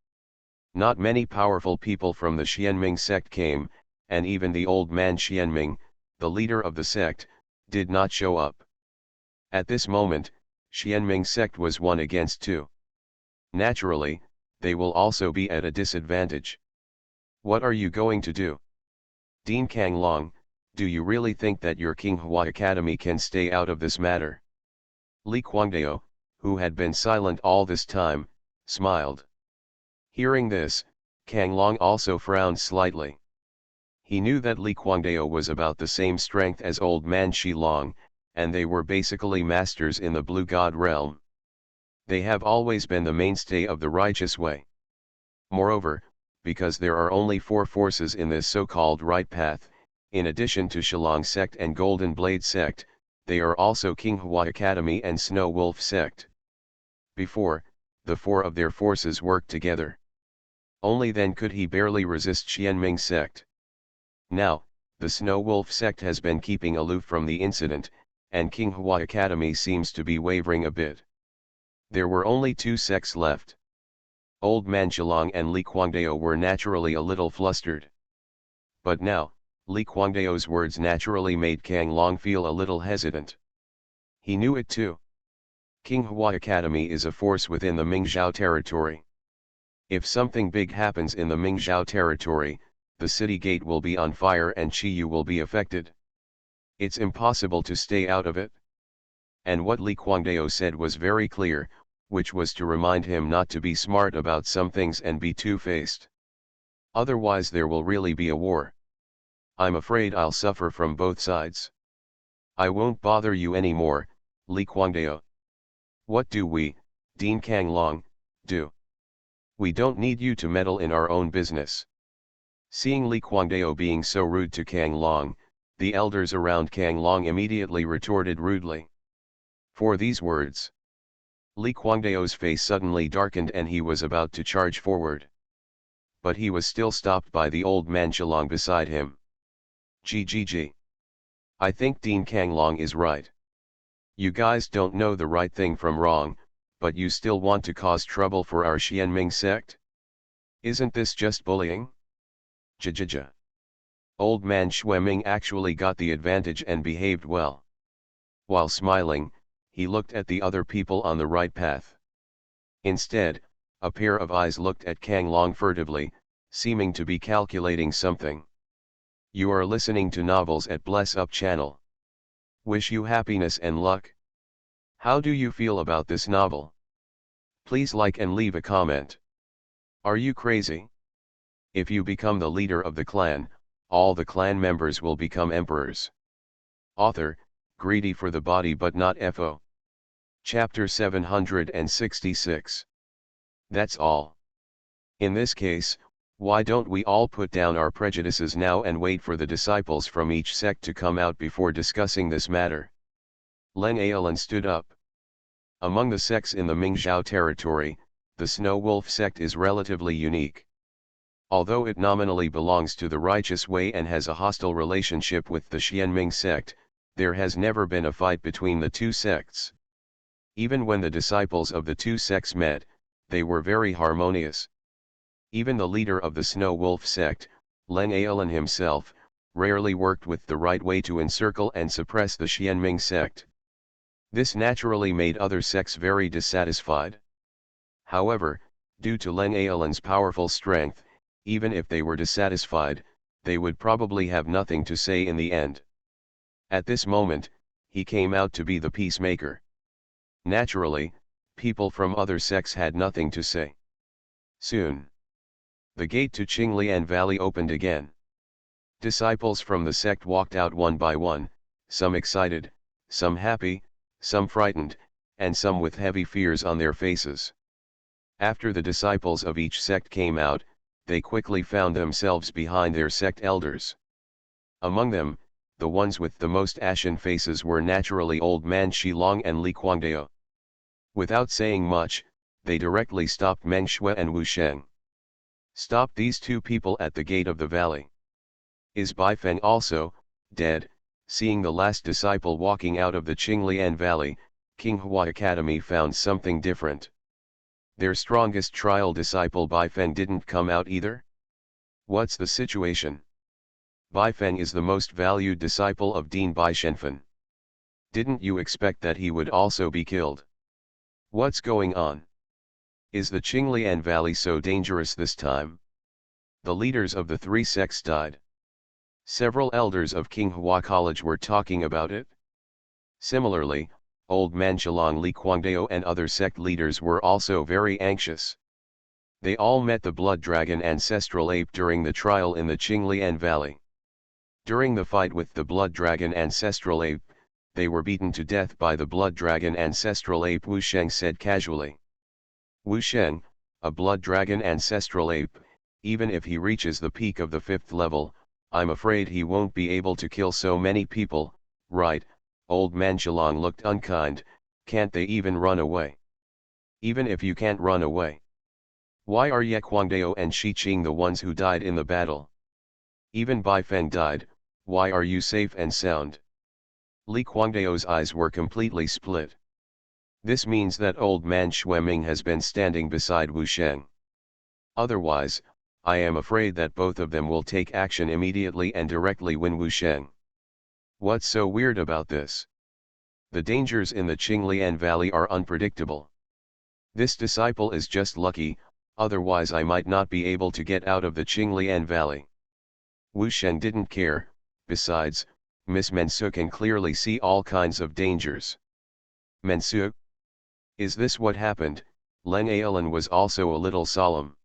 Not many powerful people from the Xianming sect came, and even the old man Xianming, the leader of the sect, did not show up. At this moment, Xianming sect was 1 against 2. Naturally, they will also be at a disadvantage. What are you going to do? Dean Kanglong, do you really think that your Qinghua Academy can stay out of this matter? Li Guangdao, who had been silent all this time, smiled. Hearing this, Kanglong also frowned slightly. He knew that Li Guangdao was about the same strength as old man Shilong, and they were basically masters in the Blue God realm. They have always been the mainstay of the righteous way. Moreover, because there are only 4 forces in this so-called right path, in addition to Shillong sect and Golden Blade sect, they are also Qinghua Academy and Snow Wolf sect. Before, the 4 of their forces worked together. Only then could he barely resist Xianming sect. Now, the Snow Wolf sect has been keeping aloof from the incident, and Qinghua Academy seems to be wavering a bit. There were only 2 sects left. Old Man Shillong and Li Guangdao were naturally a little flustered. But now, Li Guangdao's words naturally made Kanglong feel a little hesitant. He knew it too. Qinghua Academy is a force within the Mingzhou territory. If something big happens in the Mingzhou territory, the city gate will be on fire and Qiyu will be affected. It's impossible to stay out of it. And what Li Guangdao said was very clear, which was to remind him not to be smart about some things and be two-faced. Otherwise there will really be a war. I'm afraid I'll suffer from both sides. I won't bother you anymore, Li Guangdao. What do we, Dean Kanglong, do? We don't need you to meddle in our own business. Seeing Li Guangdao being so rude to Kanglong, the elders around Kanglong immediately retorted rudely. For these words, Li Guangdao's face suddenly darkened and he was about to charge forward. But he was still stopped by the old man Shillong beside him. Gg. I think Dean Kanglong is right. You guys don't know the right thing from wrong, but you still want to cause trouble for our Xianming sect? Isn't this just bullying? Jjj. Old man Xueming actually got the advantage and behaved well. While smiling, he looked at the other people on the right path. Instead, a pair of eyes looked at Kanglong furtively, seeming to be calculating something. You are listening to novels at Bless Up channel. Wish you happiness and luck. How do you feel about this novel? Please like and leave a comment. Are you crazy? If you become the leader of the clan, all the clan members will become emperors. Author, greedy for the body but not FO. Chapter 766. That's all. In this case, why don't we all put down our prejudices now and wait for the disciples from each sect to come out before discussing this matter? Len Aolan stood up. Among the sects in the Mingzhou territory, the Snow Wolf sect is relatively unique. Although it nominally belongs to the righteous way and has a hostile relationship with the Xianming sect, there has never been a fight between the two sects. Even when the disciples of the two sects met, they were very harmonious. Even the leader of the Snow Wolf sect, Len Aolan himself, rarely worked with the right way to encircle and suppress the Xianming sect. This naturally made other sects very dissatisfied. However, due to Len Aolan's powerful strength, even if they were dissatisfied, they would probably have nothing to say in the end. At this moment, he came out to be the peacemaker. Naturally, people from other sects had nothing to say. Soon, the gate to Qinglian Valley opened again. Disciples from the sect walked out one by one, some excited, some happy, some frightened, and some with heavy fears on their faces. After the disciples of each sect came out, they quickly found themselves behind their sect elders. Among them, the ones with the most ashen faces were naturally Old Man Shilong and Li Guangdao. Without saying much, they directly stopped Meng Shui and Wu Sheng. Stopped these two people at the gate of the valley. Is Bai Feng also dead? Seeing the last disciple walking out of the Qinglian Valley, Qinghua Academy found something different. Their strongest trial disciple Bai Feng didn't come out either? What's the situation? Bai Feng is the most valued disciple of Dean Bai Shenfen. Didn't you expect that he would also be killed? What's going on? Is the Qinglian Valley so dangerous this time? The leaders of the three sects died. Several elders of Qinghua College were talking about it. Similarly, Old Man Shilong Li Kuangdao and other sect leaders were also very anxious. They all met the Blood Dragon Ancestral Ape during the trial in the Qinglian Valley. During the fight with the Blood Dragon Ancestral Ape, they were beaten to death by the Blood Dragon Ancestral Ape, Wu Sheng said casually. Wu Sheng, a Blood Dragon Ancestral Ape, even if he reaches the peak of the 5th level, I'm afraid he won't be able to kill so many people, right? Old Man Shilong looked unkind. Can't they even run away? Even if you can't run away, why are Ye Kuangdao and Shi Qing the ones who died in the battle? Even Bai Feng died, why are you safe and sound? Li Kuangdao's eyes were completely split. This means that Old Man Xueming has been standing beside Wu Sheng. Otherwise, I am afraid that both of them will take action immediately and directly win Wu Sheng. What's so weird about this? The dangers in the Qinglian Valley are unpredictable. This disciple is just lucky, otherwise I might not be able to get out of the Qinglian Valley. Wu Sheng didn't care. Besides, Miss Mensu can clearly see all kinds of dangers. Mensu? Is this what happened? Leng Aolan was also a little solemn.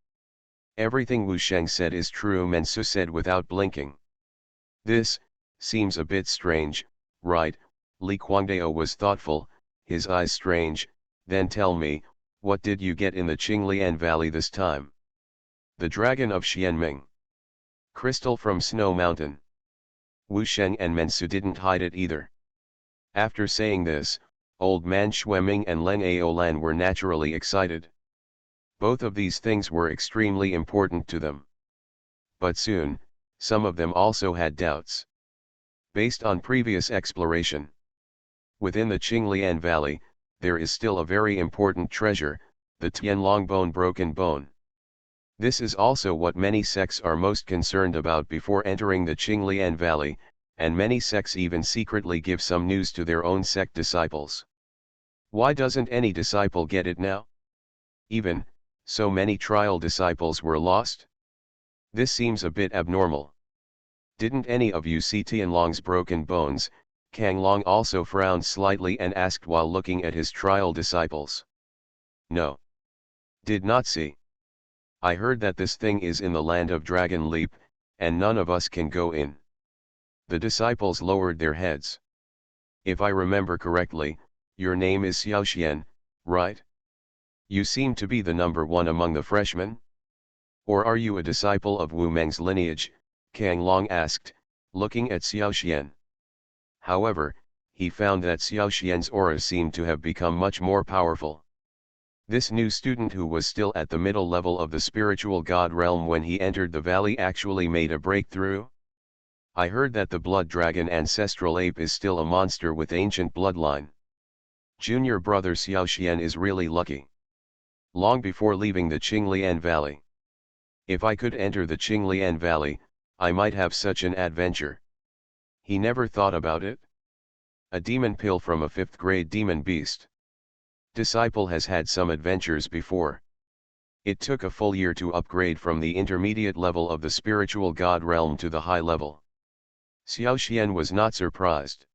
Everything Wu Sheng said is true, Mensu said without blinking. This seems a bit strange, right? Li Kuangdao was thoughtful, his eyes strange. Then tell me, what did you get in the Qinglian Valley this time? The Dragon of Xianming. Crystal from Snow Mountain. Wu Sheng and Mensu didn't hide it either. After saying this, Old Man Xueming and Leng Aolan were naturally excited. Both of these things were extremely important to them. But soon, some of them also had doubts. Based on previous exploration, within the Qinglian Valley, there is still a very important treasure, the Tianlong Bone Broken Bone. This is also what many sects are most concerned about before entering the Qinglian Valley, and many sects even secretly give some news to their own sect disciples. Why doesn't any disciple get it now? Even so many trial disciples were lost? This seems a bit abnormal. Didn't any of you see Tianlong's broken bones? Kang Long also frowned slightly and asked while looking at his trial disciples. No. Did not see. I heard that this thing is in the land of Dragon Leap, and none of us can go in. The disciples lowered their heads. If I remember correctly, your name is Xiaoxian, right? You seem to be the number one among the freshmen? Or are you a disciple of Wu Meng's lineage? Kang Long asked, looking at Xiaoxian. However, he found that Xiaoxian's aura seemed to have become much more powerful. This new student, who was still at the middle level of the spiritual god realm when he entered the valley, actually made a breakthrough. I heard that the Blood Dragon Ancestral Ape is still a monster with ancient bloodline. Junior brother Xiaoxian is really lucky. Long before leaving the Qinglian Valley. If I could enter the Qinglian Valley, I might have such an adventure. He never thought about it. A demon pill from a 5th grade demon beast. Disciple has had some adventures before. It took a full year to upgrade from the intermediate level of the spiritual god realm to the high level. Xiaoxian was not surprised.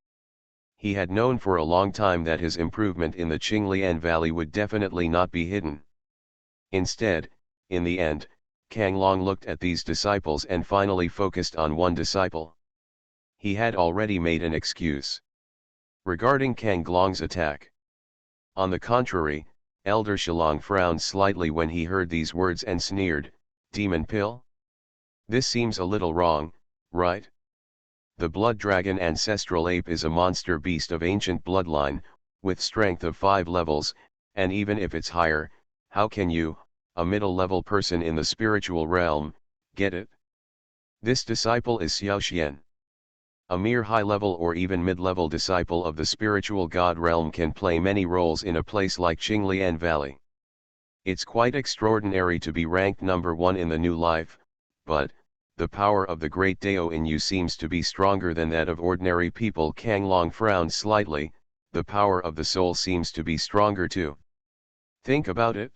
He had known for a long time that his improvement in the Qinglian Valley would definitely not be hidden. Instead, in the end, Kang Long looked at these disciples and finally focused on one disciple. He had already made an excuse regarding Kang Long's attack. On the contrary, Elder Shilong frowned slightly when he heard these words and sneered, "Demon pill? This seems a little wrong, right? The Blood Dragon Ancestral Ape is a monster beast of ancient bloodline, with strength of 5 levels, and even if it's higher, how can you, a middle-level person in the spiritual realm, get it? This disciple is Xiaoxian. A mere high-level or even mid-level disciple of the spiritual god realm can play many roles in a place like Qinglian Valley. It's quite extraordinary to be ranked number 1 in the new life, but the power of the great Dao in you seems to be stronger than that of ordinary people." Kang Long frowned slightly, the power of the soul seems to be stronger too. Think about it.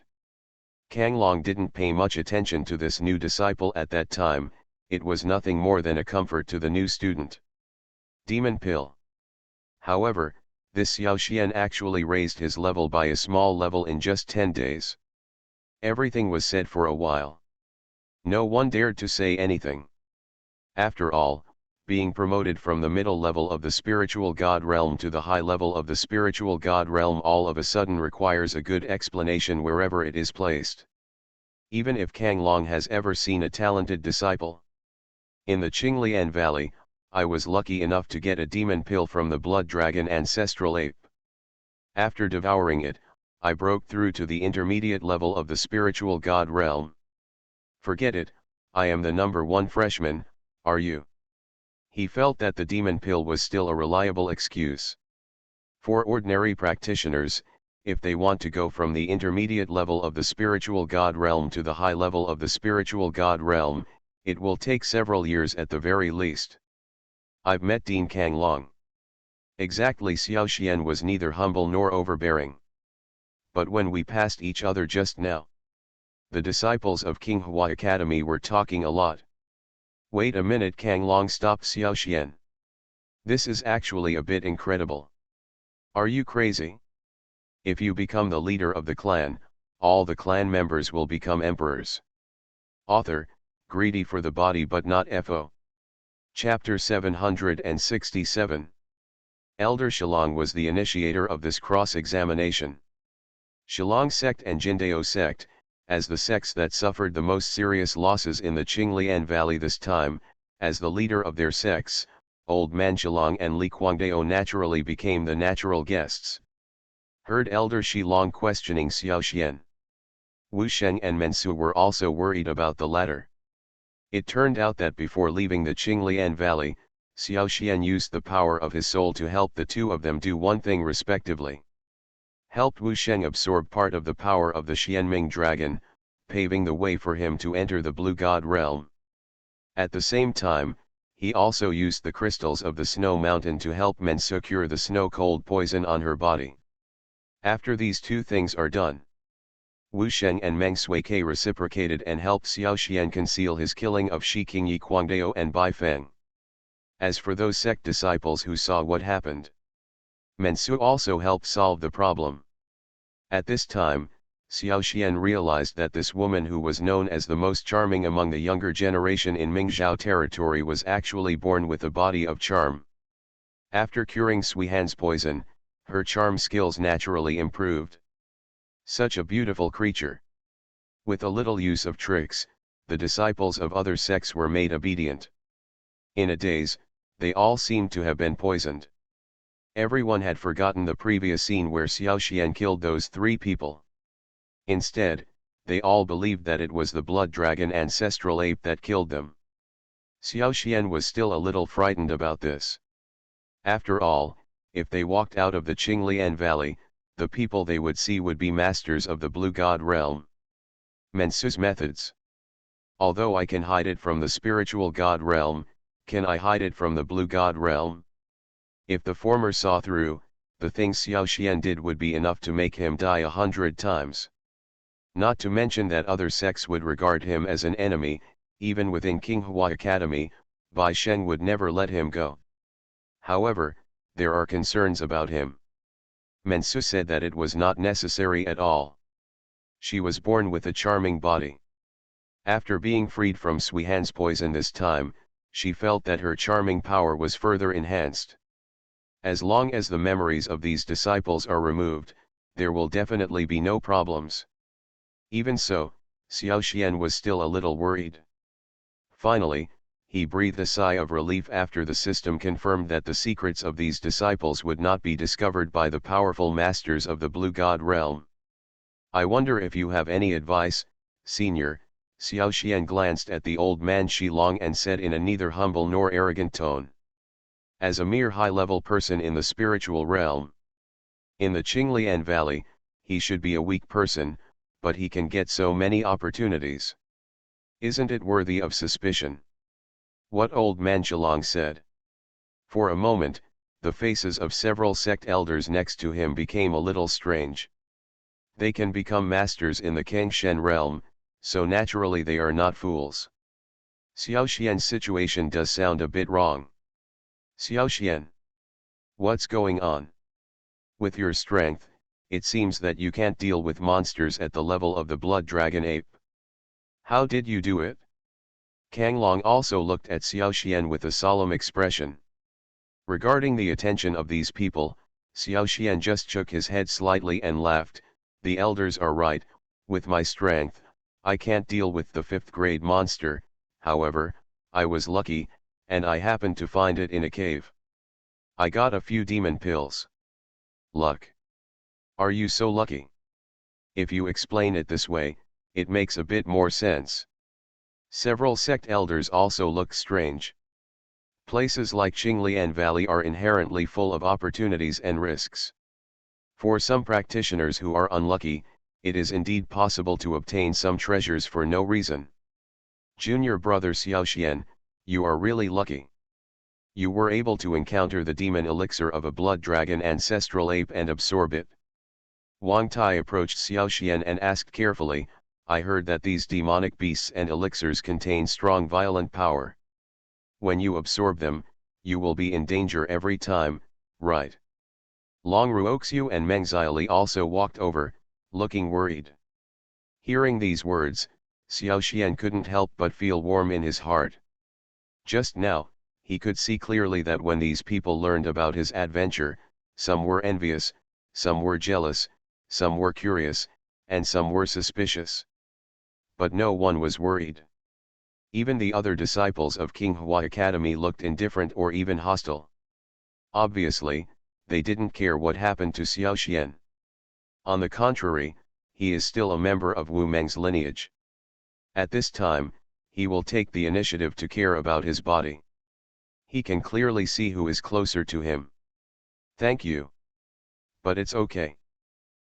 Kang Long didn't pay much attention to this new disciple at that time, it was nothing more than a comfort to the new student. Demon pill. However, this Xiao Xian actually raised his level by a small level in just 10 days. Everything was said for a while. No one dared to say anything. After all, being promoted from the middle level of the spiritual god realm to the high level of the spiritual god realm all of a sudden requires a good explanation wherever it is placed. Even if Kang Long has ever seen a talented disciple. In the Qinglian Valley, I was lucky enough to get a demon pill from the blood dragon ancestral ape. After devouring it, I broke through to the intermediate level of the spiritual god realm. Forget it, I am the #1 freshman, are you? He felt that the demon pill was still a reliable excuse. For ordinary practitioners, if they want to go from the intermediate level of the spiritual god realm to the high level of the spiritual god realm, it will take several years at the very least. I've met Dean Kang Long. Exactly, Xiao Xian was neither humble nor overbearing. But when we passed each other just now, the disciples of King Hua Academy were talking a lot. Wait a minute, Kang Long stopped Xiao Xian. This is actually a bit incredible. Are you crazy? If you become the leader of the clan, all the clan members will become emperors. Author, greedy for the body but not FO. Chapter 767. Elder Shillong was the initiator of this cross-examination. Shillong sect and Jindao sect, as the sects that suffered the most serious losses in the Qinglian Valley this time, as the leader of their sects, Old Man Shillong and Li Guangdao naturally became the natural guests. Heard Elder Shillong questioning Xiao Xian. Wu Sheng and Mensu were also worried about the latter. It turned out that before leaving the Qinglian Valley, Xiao Xian used the power of his soul to help the two of them do one thing respectively. Helped Wu Sheng absorb part of the power of the Xianming dragon, paving the way for him to enter the blue god realm. At the same time, he also used the crystals of the snow mountain to help Mensu cure the snow-cold poison on her body. After these two things are done, Wu Sheng and Meng Suike reciprocated and helped Xiao Xian conceal his killing of Shi Qingyi Guangdao and Bai Feng. As for those sect disciples who saw what happened, Mensu also helped solve the problem. At this time, Xiao Xian realized that this woman who was known as the most charming among the younger generation in Mingzhou territory was actually born with a body of charm. After curing Sui Han's poison, her charm skills naturally improved. Such a beautiful creature. With a little use of tricks, the disciples of other sects were made obedient. In a daze, they all seemed to have been poisoned. Everyone had forgotten the previous scene where Xiao Xian killed those 3 people. Instead, they all believed that it was the blood dragon ancestral ape that killed them. Xiao Xian was still a little frightened about this. After all, if they walked out of the Qinglian Valley, the people they would see would be masters of the blue god realm. Mensu's methods. Although I can hide it from the spiritual god realm, can I hide it from the blue god realm? If the former saw through, the things Xiao Xian did would be enough to make him die 100 times. Not to mention that other sects would regard him as an enemy, even within King Hua Academy, Bai Sheng would never let him go. However, there are concerns about him. Mensu said that it was not necessary at all. She was born with a charming body. After being freed from Sui Han's poison this time, she felt that her charming power was further enhanced. As long as the memories of these disciples are removed, there will definitely be no problems. Even so, Xiao Xian was still a little worried. Finally, he breathed a sigh of relief after the system confirmed that the secrets of these disciples would not be discovered by the powerful masters of the blue god realm. I wonder if you have any advice, senior. Xiao Xian glanced at the old man Shilong and said in a neither humble nor arrogant tone. As a mere high-level person in the spiritual realm. In the Qinglian Valley, he should be a weak person, but he can get so many opportunities. Isn't it worthy of suspicion? What old man Shilong said. For a moment, the faces of several sect elders next to him became a little strange. They can become masters in the Kangshen realm, so naturally they are not fools. Xiaoxian's situation does sound a bit wrong. Xiaoxian, what's going on? With your strength, it seems that you can't deal with monsters at the level of the blood dragon ape. How did you do it? Kang Long also looked at Xiaoxian with a solemn expression. Regarding the attention of these people, Xiaoxian just shook his head slightly and laughed. The elders are right, with my strength, I can't deal with the 5th grade monster. However, I was lucky, and I happened to find it in a cave. I got a few demon pills. Luck. Are you so lucky? If you explain it this way, it makes a bit more sense. Several sect elders also look strange. Places like Qinglian Valley are inherently full of opportunities and risks. For some practitioners who are unlucky, it is indeed possible to obtain some treasures for no reason. Junior brother Xiaoxian, you are really lucky. You were able to encounter the demon elixir of a blood dragon ancestral ape and absorb it. Wang Tai approached Xiaoxian and asked carefully, I heard that these demonic beasts and elixirs contain strong violent power. When you absorb them, you will be in danger every time, right? Long Ruoxiu and Meng Xiaoli also walked over, looking worried. Hearing these words, Xiaoxian couldn't help but feel warm in his heart. Just now, he could see clearly that when these people learned about his adventure, some were envious, some were jealous, some were curious, and some were suspicious. But no one was worried. Even the other disciples of King Hua Academy looked indifferent or even hostile. Obviously, they didn't care what happened to Xiaoxian. On the contrary, he is still a member of Wu Meng's lineage. At this time, he will take the initiative to care about his body. He can clearly see who is closer to him. Thank you. But it's okay.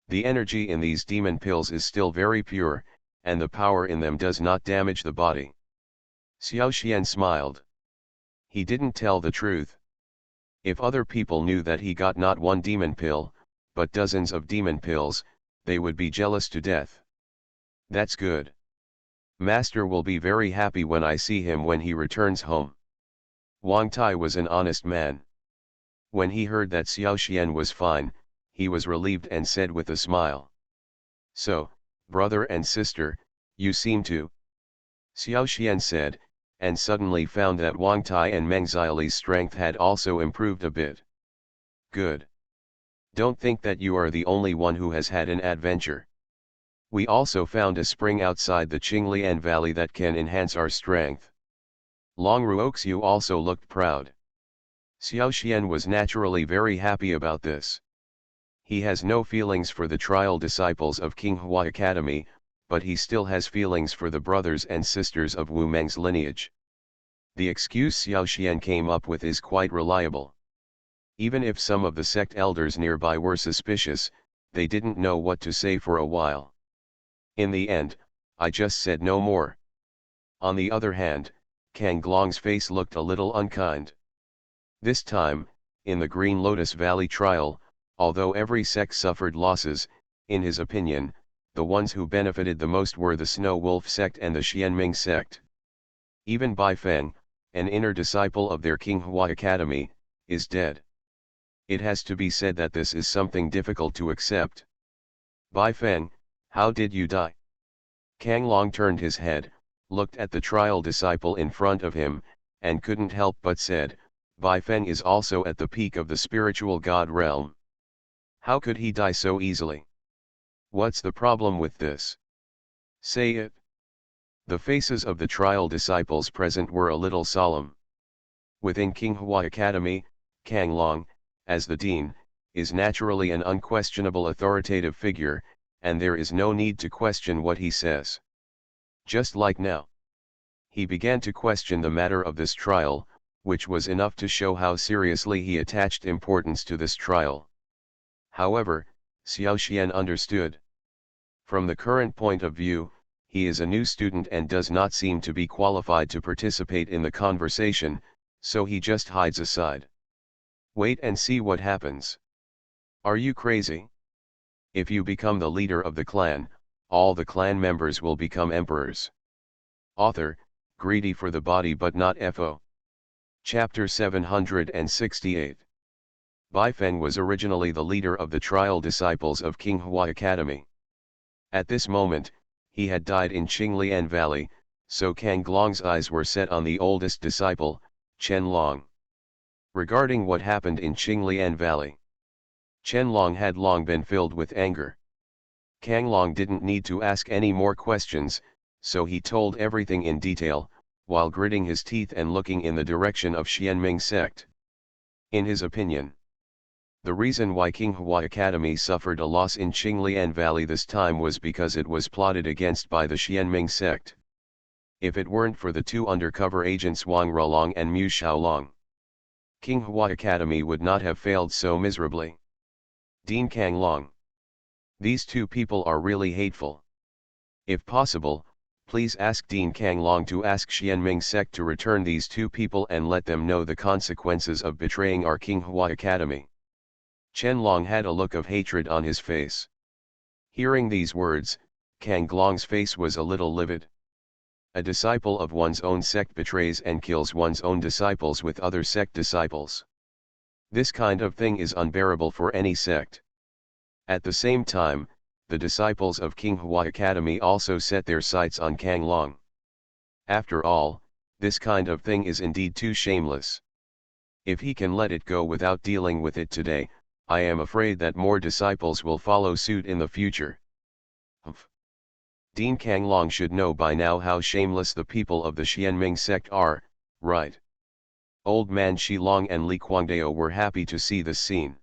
The energy in these demon pills is still very pure, and the power in them does not damage the body. Xiaoxian smiled. He didn't tell the truth. If other people knew that he got not one demon pill, but dozens of demon pills, they would be jealous to death. That's good. Master will be very happy when I see him when he returns home. Wang Tai was an honest man. When he heard that Xiaoxian was fine, he was relieved and said with a smile. So, brother and sister, you seem to. Xiaoxian said, and suddenly found that Wang Tai and Meng Xiaoli's strength had also improved a bit. Good. Don't think that you are the only one who has had an adventure. We also found a spring outside the Qinglian Valley that can enhance our strength. Long Ruoxiu also looked proud. Xiaoxian was naturally very happy about this. He has no feelings for the trial disciples of King Hua Academy, but he still has feelings for the brothers and sisters of Wu Meng's lineage. The excuse Xiaoxian came up with is quite reliable. Even if some of the sect elders nearby were suspicious, they didn't know what to say for a while. In the end, I just said no more. On the other hand, Kang Glong's face looked a little unkind. This time, in the Green Lotus Valley trial, although every sect suffered losses, in his opinion, the ones who benefited the most were the Snow Wolf sect and the Xianming sect. Even Bai Feng, an inner disciple of their King Hua Academy, is dead. It has to be said that this is something difficult to accept. Bai Feng, how did you die? Kang Long turned his head, looked at the trial disciple in front of him, and couldn't help but said, Bai Feng is also at the peak of the spiritual god realm. How could he die so easily? What's the problem with this? Say it. The faces of the trial disciples present were a little solemn. Within King Hua Academy, Kang Long, as the dean, is naturally an unquestionable authoritative figure, and there is no need to question what he says. Just like now. He began to question the matter of this trial, which was enough to show how seriously he attached importance to this trial. However, Xiaoxian understood. From the current point of view, he is a new student and does not seem to be qualified to participate in the conversation, so he just hides aside. Wait and see what happens. Are you crazy? If you become the leader of the clan, all the clan members will become emperors. Author, greedy for the body but not FO. Chapter 768. Baifeng was originally the leader of the trial disciples of King Hua Academy. At this moment, he had died in Qinglian Valley, so Kang Glong's eyes were set on the oldest disciple, Chen Long. Regarding what happened in Qinglian Valley, Chen Long had long been filled with anger. Kang Long didn't need to ask any more questions, so he told everything in detail, while gritting his teeth and looking in the direction of Xianming sect. In his opinion, the reason why King Hua Academy suffered a loss in Qinglian Valley this time was because it was plotted against by the Xianming sect. If it weren't for the two undercover agents Wang Rulong and Mu Xiaolong, King Hua Academy would not have failed so miserably. Dean Kang Long. These two people are really hateful. If possible, please ask Dean Kang Long to ask Xianming sect to return these two people and let them know the consequences of betraying our King Hua Academy. Chen Long had a look of hatred on his face. Hearing these words, Kang Glong's face was a little livid. A disciple of one's own sect betrays and kills one's own disciples with other sect disciples. This kind of thing is unbearable for any sect. At the same time, the disciples of King Hua Academy also set their sights on Kang Long. After all, this kind of thing is indeed too shameless. If he can let it go without dealing with it today, I am afraid that more disciples will follow suit in the future. Humph. Dean Kang Long should know by now how shameless the people of the Xianming sect are, right? Old man Shi Long and Li Guangdao were happy to see this scene.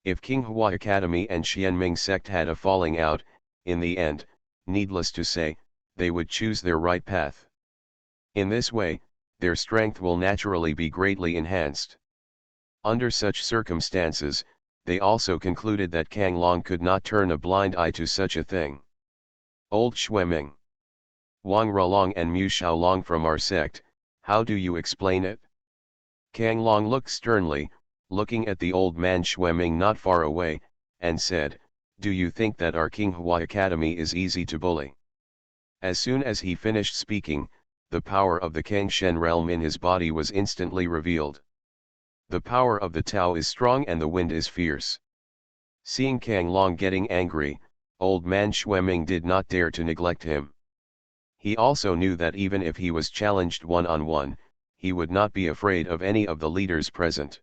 If King Hua Academy and Xianming sect had a falling out, in the end, needless to say, they would choose their right path. In this way, their strength will naturally be greatly enhanced. Under such circumstances, they also concluded that Kang Long could not turn a blind eye to such a thing. Old Xueming, Wang Rulong and Mu Xiaolong from our sect, how do you explain it? Kang Long looked sternly, looking at the old man Xueming not far away, and said, "Do you think that our King Hua Academy is easy to bully?" As soon as he finished speaking, the power of the Kangshen realm in his body was instantly revealed. The power of the Tao is strong and the wind is fierce. Seeing Kang Long getting angry, old man Xueming did not dare to neglect him. He also knew that even if he was challenged one-on-one, he would not be afraid of any of the leaders present.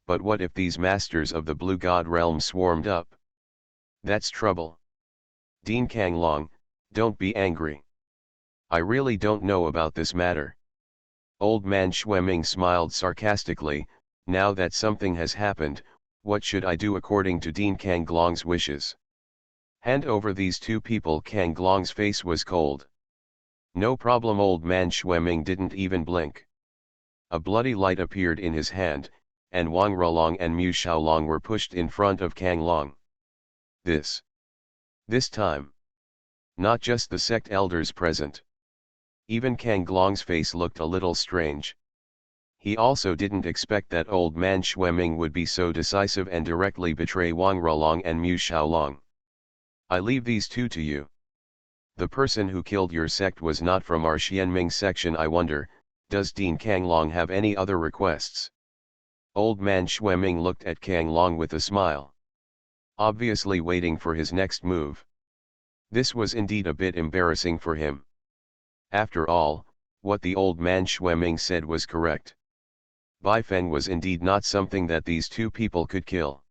But what if these masters of the Blue God realm swarmed up? That's trouble. Dean Kang Long, don't be angry. I really don't know about this matter. Old man Xueming smiled sarcastically. Now that something has happened, what should I do according to Dean Kang Glong's wishes? Hand over these two people. Kang Glong's face was cold. No problem. Old man Xueming didn't even blink. A bloody light appeared in his hand, and Wang Rulong and Mu Xiaolong were pushed in front of Kang Long. This time, not just the sect elders present. Even Kang Glong's face looked a little strange. He also didn't expect that old man Xueming would be so decisive and directly betray Wang Rulong and Mu Xiaolong. I leave these two to you. The person who killed your sect was not from our Xianming section. I wonder, does Dean Kang Long have any other requests? Old man Xueming looked at Kang Long with a smile, obviously waiting for his next move. This was indeed a bit embarrassing for him. After all, what the old man Xueming said was correct. Baifeng was indeed not something that these two people could kill.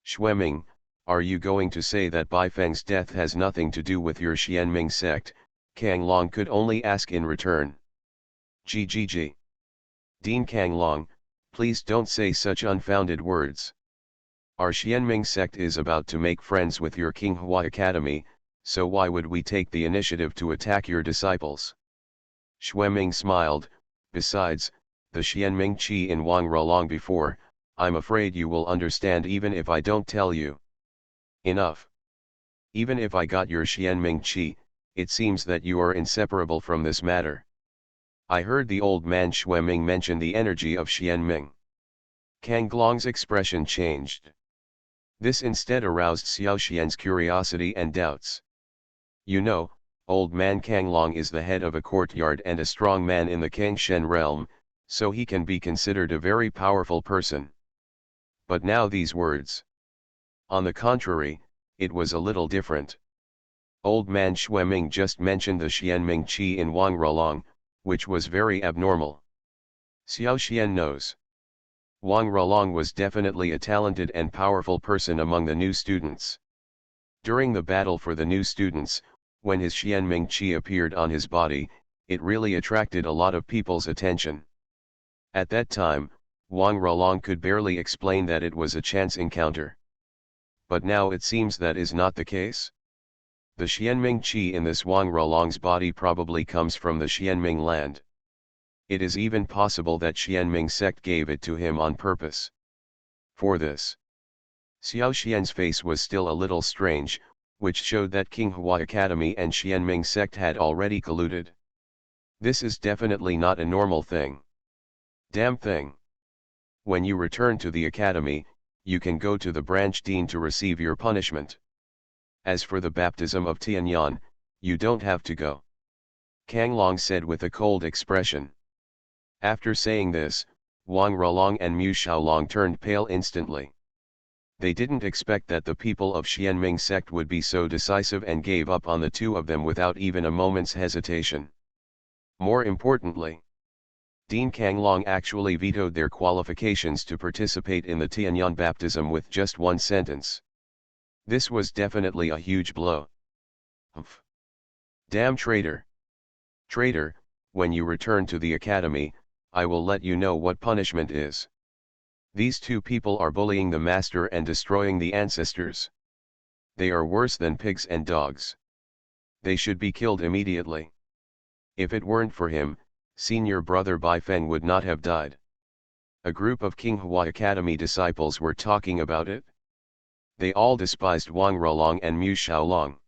Xueming, are you going to say that Baifeng's death has nothing to do with your Xianming sect? Kang Long could only ask in return. GGG. Dean Kang Long, please don't say such unfounded words. Our Xianming sect is about to make friends with your King Hua Academy, so why would we take the initiative to attack your disciples? Xueming smiled. Besides, the Xianming Qi in Wang Rulong before, I'm afraid you will understand even if I don't tell you. Enough. Even if I got your Xianming Qi, it seems that you are inseparable from this matter. I heard the old man Xueming mention the energy of Xianming. Kang Glong's expression changed. This instead aroused Xiao Xian's curiosity and doubts. You know, old man Kang Long is the head of a courtyard and a strong man in the Kangshen realm, so he can be considered a very powerful person. But now these words. On the contrary, it was a little different. Old man Xueming just mentioned the Xianming Qi in Wang Rolong, which was very abnormal. Xiao Xian knows. Wang Rolong was definitely a talented and powerful person among the new students. During the battle for the new students, when his Xianming Qi appeared on his body, it really attracted a lot of people's attention. At that time, Wang Rolong could barely explain that it was a chance encounter. But now it seems that is not the case. The Xianming Qi in this Wang Rolong's body probably comes from the Xianming land. It is even possible that Xianming sect gave it to him on purpose. For this, Xiao Xian's face was still a little strange, which showed that Qinghua Academy and Xianming sect had already colluded. This is definitely not a normal thing. Damn thing. When you return to the academy, you can go to the branch dean to receive your punishment. As for the baptism of Tianyan, you don't have to go. Kang Long said with a cold expression. After saying this, Wang Rolong and Mu Xiaolong turned pale instantly. They didn't expect that the people of Xianming sect would be so decisive and gave up on the two of them without even a moment's hesitation. More importantly, Dean Kang Long actually vetoed their qualifications to participate in the Tianyan baptism with just one sentence. This was definitely a huge blow. Humph. Damn traitor! Traitor, when you return to the academy, I will let you know what punishment is. These two people are bullying the master and destroying the ancestors. They are worse than pigs and dogs. They should be killed immediately. If it weren't for him, senior brother Bai Feng would not have died. A group of Qinghua Academy disciples were talking about it. They all despised Wang Rolong and Mu Xiaolong.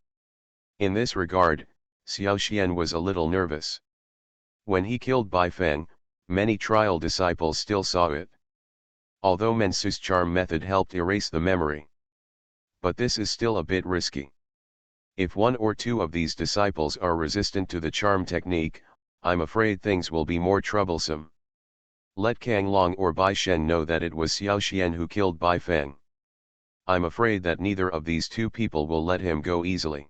In this regard, Xiao Xian was a little nervous. When he killed Bai Feng, many trial disciples still saw it. Although Mensu's charm method helped erase the memory. But this is still a bit risky. If one or two of these disciples are resistant to the charm technique, I'm afraid things will be more troublesome. Let Kang Long or Bai Shen know that it was Xiao Xian who killed Bai Feng. I'm afraid that neither of these two people will let him go easily.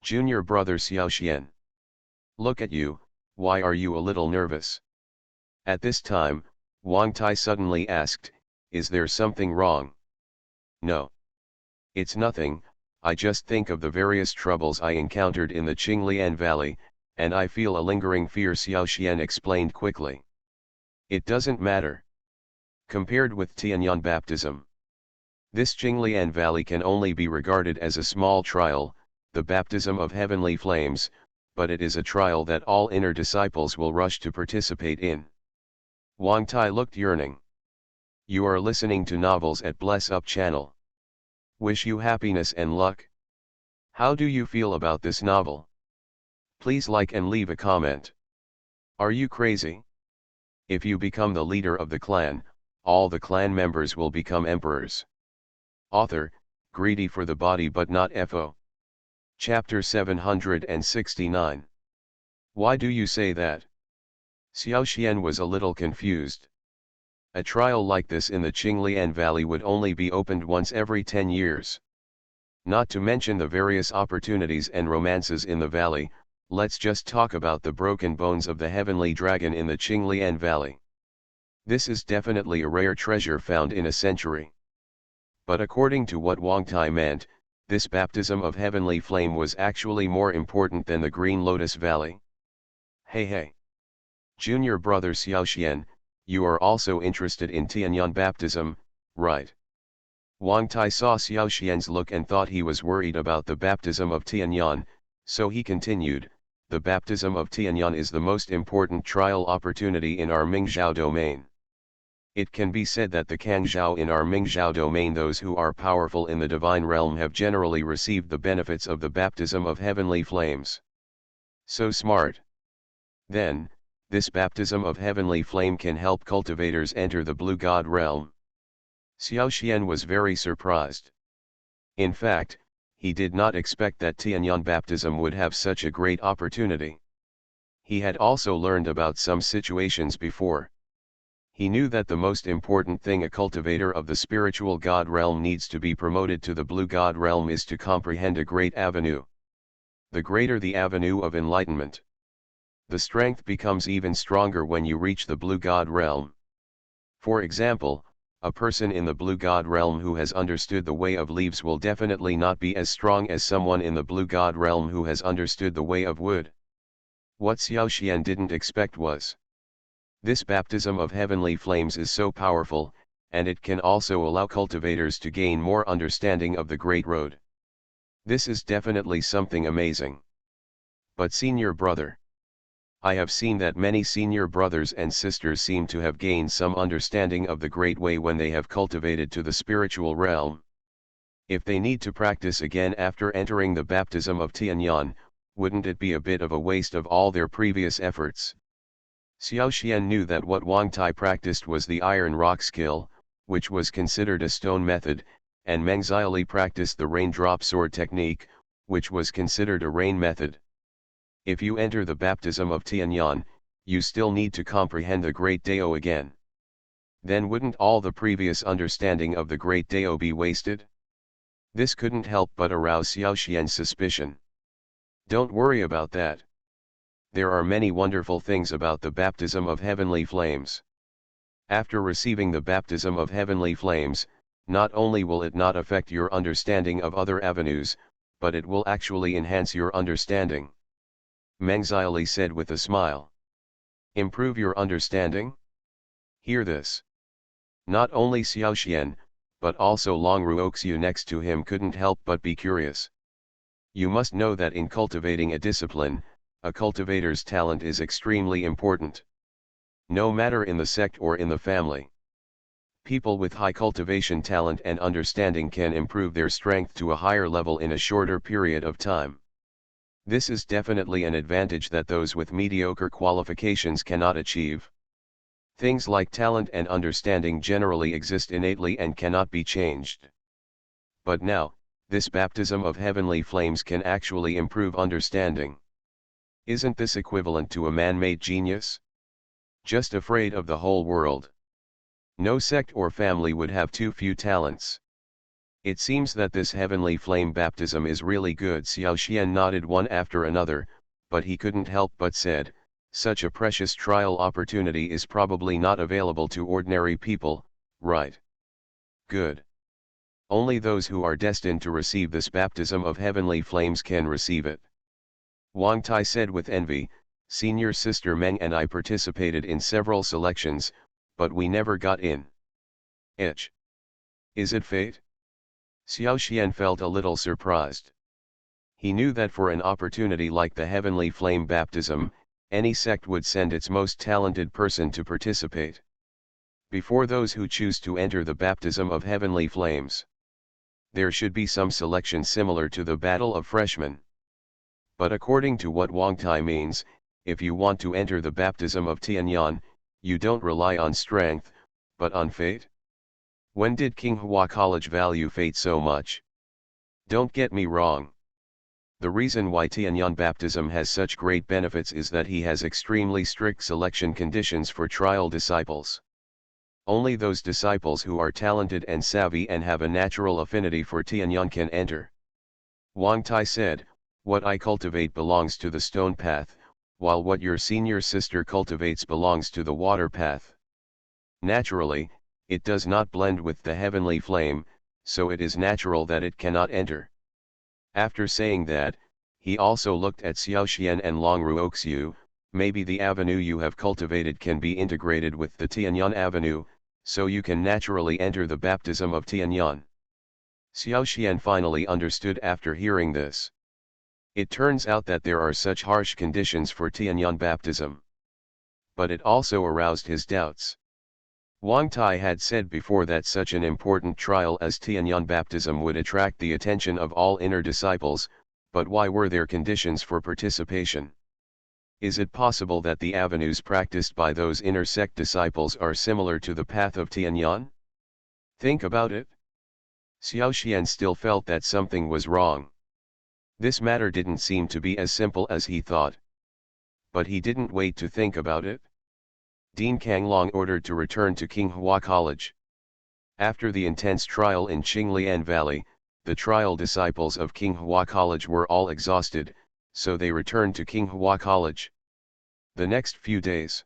Junior brother Xiao Xian. Look at you, why are you a little nervous? At this time, Wang Tai suddenly asked, is there something wrong? No. It's nothing, I just think of the various troubles I encountered in the Qinglian Valley, and I feel a lingering fear, Xiao Xian explained quickly. It doesn't matter. Compared with Tianyan baptism, this Qinglian Valley can only be regarded as a small trial, the baptism of heavenly flames, but it is a trial that all inner disciples will rush to participate in. Wang Tai looked yearning. You are listening to novels at Bless Up channel. Wish you happiness and luck. How do you feel about this novel? Please like and leave a comment. Are you crazy? If you become the leader of the clan, all the clan members will become emperors. Author, greedy for the body but not FO. Chapter 769. Why do you say that? Xiao Xian was a little confused. A trial like this in the Qinglian Valley would only be opened once every 10 years. Not to mention the various opportunities and romances in the valley, let's just talk about the broken bones of the heavenly dragon in the Qinglian Valley. This is definitely a rare treasure found in a century. But according to what Wang Tai meant, this baptism of heavenly flame was actually more important than the Green Lotus Valley. Hey. Junior brother Xiao Xian, you are also interested in Tianyan baptism, right? Wang Tai saw Xiao Xian's look and thought he was worried about the baptism of Tianyan, so he continued, the baptism of Tianyan is the most important trial opportunity in our Mingzhao domain. It can be said that the Kangzhao in our Mingzhao domain, those who are powerful in the divine realm, have generally received the benefits of the baptism of heavenly flames. So smart. Then, this baptism of heavenly flame can help cultivators enter the blue god realm. Xiao Xian was very surprised. In fact, he did not expect that Tianyang baptism would have such a great opportunity. He had also learned about some situations before. He knew that the most important thing a cultivator of the spiritual God realm needs to be promoted to the blue God realm is to comprehend a great avenue. The greater the avenue of enlightenment, the strength becomes even stronger when you reach the blue God realm. For example, a person in the blue God realm who has understood the way of leaves will definitely not be as strong as someone in the blue God realm who has understood the way of wood. What Xiao Xian didn't expect was, this baptism of heavenly flames is so powerful, and it can also allow cultivators to gain more understanding of the Great Road. This is definitely something amazing. But senior brother, I have seen that many senior brothers and sisters seem to have gained some understanding of the Great Way when they have cultivated to the spiritual realm. If they need to practice again after entering the baptism of Tianyang, wouldn't it be a bit of a waste of all their previous efforts? Xiao Xian knew that what Wang Tai practiced was the iron rock skill, which was considered a stone method, and Meng Xiaoli practiced the raindrop sword technique, which was considered a rain method. If you enter the baptism of Tianyang, you still need to comprehend the Great Dao again. Then wouldn't all the previous understanding of the Great Dao be wasted? This couldn't help but arouse Xiao Xian's suspicion. Don't worry about that. There are many wonderful things about the baptism of heavenly flames. After receiving the baptism of heavenly flames, not only will it not affect your understanding of other avenues, but it will actually enhance your understanding. Meng Xiaoli said with a smile. Improve your understanding? Hear this. Not only Xiao Xian, but also Long Ruoxiu next to him couldn't help but be curious. You must know that in cultivating a discipline, a cultivator's talent is extremely important. No matter in the sect or in the family. People with high cultivation talent and understanding can improve their strength to a higher level in a shorter period of time. This is definitely an advantage that those with mediocre qualifications cannot achieve. Things like talent and understanding generally exist innately and cannot be changed. But now, this baptism of heavenly flames can actually improve understanding. Isn't this equivalent to a man-made genius? Just afraid of the whole world. No sect or family would have too few talents. It seems that this heavenly flame baptism is really good. Xiao Xian nodded one after another, but he couldn't help but said, such a precious trial opportunity is probably not available to ordinary people, right? Good. Only those who are destined to receive this baptism of heavenly flames can receive it. Wang Tai said with envy, senior sister Meng and I participated in several selections, but we never got in. Is it fate? Xiao Xian felt a little surprised. He knew that for an opportunity like the heavenly flame baptism, any sect would send its most talented person to participate. Before those who choose to enter the baptism of heavenly flames, there should be some selection similar to the battle of freshmen. But according to what Wang Tai means, if you want to enter the baptism of Tianyang, you don't rely on strength, but on fate? When did King Hua College value fate so much? Don't get me wrong. The reason why Tianyang baptism has such great benefits is that he has extremely strict selection conditions for trial disciples. Only those disciples who are talented and savvy and have a natural affinity for Tianyang can enter. Wang Tai said, what I cultivate belongs to the stone path, while what your senior sister cultivates belongs to the water path. Naturally, it does not blend with the heavenly flame, so it is natural that it cannot enter. After saying that, he also looked at Xiao Xian and Long Ruoxiu. Maybe the avenue you have cultivated can be integrated with the Tianyang avenue, so you can naturally enter the baptism of Tianyang. Xiao Xian finally understood after hearing this. It turns out that there are such harsh conditions for Tianyang baptism. But it also aroused his doubts. Wang Tai had said before that such an important trial as Tianyang baptism would attract the attention of all inner disciples, but why were there conditions for participation? Is it possible that the avenues practiced by those inner sect disciples are similar to the path of Tianyang? Think about it. Xiao Xian still felt that something was wrong. This matter didn't seem to be as simple as he thought. But he didn't wait to think about it. Dean Kanglong ordered to return to Qinghua College. After the intense trial in Qinglian Valley, the trial disciples of Qinghua College were all exhausted, so they returned to Qinghua College. The next few days.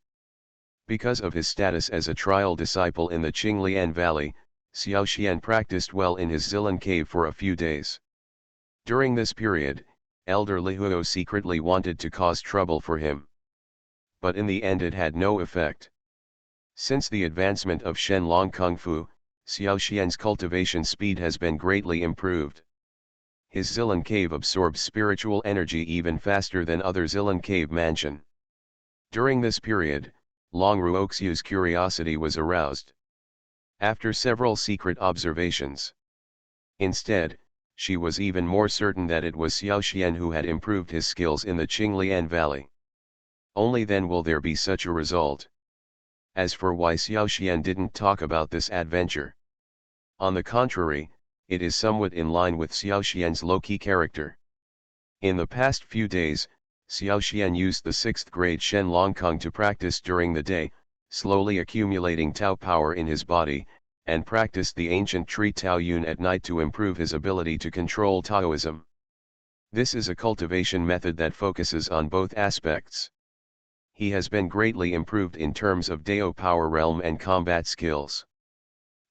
Because of his status as a trial disciple in the Qinglian Valley, Xiao Xian practiced well in his Zilan cave for a few days. During this period, Elder Lihuo secretly wanted to cause trouble for him. But in the end it had no effect. Since the advancement of Shenlong Kung Fu, Xiao Xian's cultivation speed has been greatly improved. His Zilan cave absorbs spiritual energy even faster than other Zilan cave mansion. During this period, Long Ruoxiu's curiosity was aroused. After several secret observations. Instead, she was even more certain that it was Xiao Xian who had improved his skills in the Qinglian Valley. Only then will there be such a result. As for why Xiao Xian didn't talk about this adventure. On the contrary, it is somewhat in line with Xiao Xian's low-key character. In the past few days, Xiao Xian used the 6th grade Shenlong Kung to practice during the day, slowly accumulating Tao power in his body, and practiced the ancient tree Tao Yun at night to improve his ability to control Taoism. This is a cultivation method that focuses on both aspects. He has been greatly improved in terms of Dao power realm and combat skills.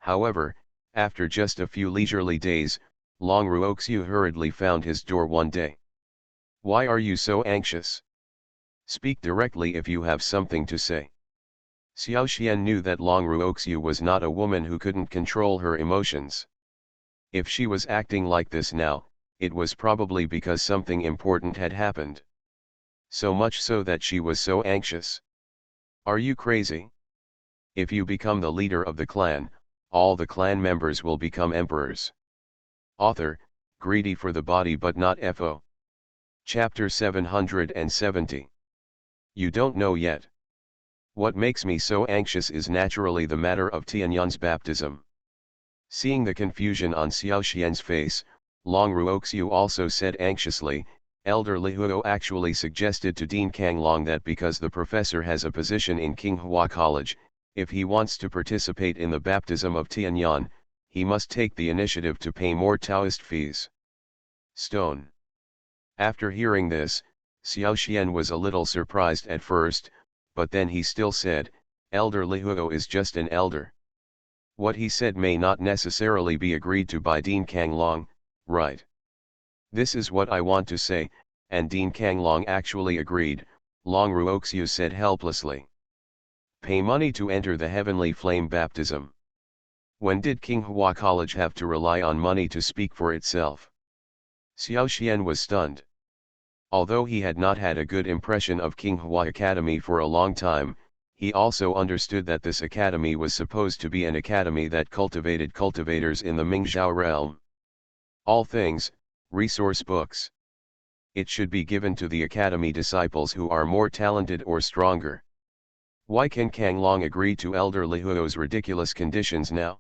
However, after just a few leisurely days, Long Ruoxiu hurriedly found his door one day. Why are you so anxious? Speak directly if you have something to say. Xiao Xian knew that Long Ruoxiu was not a woman who couldn't control her emotions. If she was acting like this now, it was probably because something important had happened. So much so that she was so anxious. Are you crazy? If you become the leader of the clan, all the clan members will become emperors. Author, greedy for the body but not FO. Chapter 770. You don't know yet. What makes me so anxious is naturally the matter of Tianyun's baptism. Seeing the confusion on Xiao Xian's face, Long Ruoxiu also said anxiously, Elder Lihuo actually suggested to Dean Kanglong that because the professor has a position in Qinghua College, if he wants to participate in the baptism of Tianyun, he must take the initiative to pay more Taoist fees. Stone. After hearing this, Xiao Xian was a little surprised at first, but then he still said, Elder Lihuo is just an elder. What he said may not necessarily be agreed to by Dean Kanglong, right? This is what I want to say, and Dean Kanglong actually agreed, Long Ruoxiu said helplessly. Pay money to enter the heavenly flame baptism. When did Qinghua College have to rely on money to speak for itself? Xiao Xian was stunned. Although he had not had a good impression of Qinghua Academy for a long time, he also understood that this academy was supposed to be an academy that cultivated cultivators in the Mingzhou realm. All things, resource books. It should be given to the academy disciples who are more talented or stronger. Why can Kanglong agree to Elder Lihuo's ridiculous conditions now?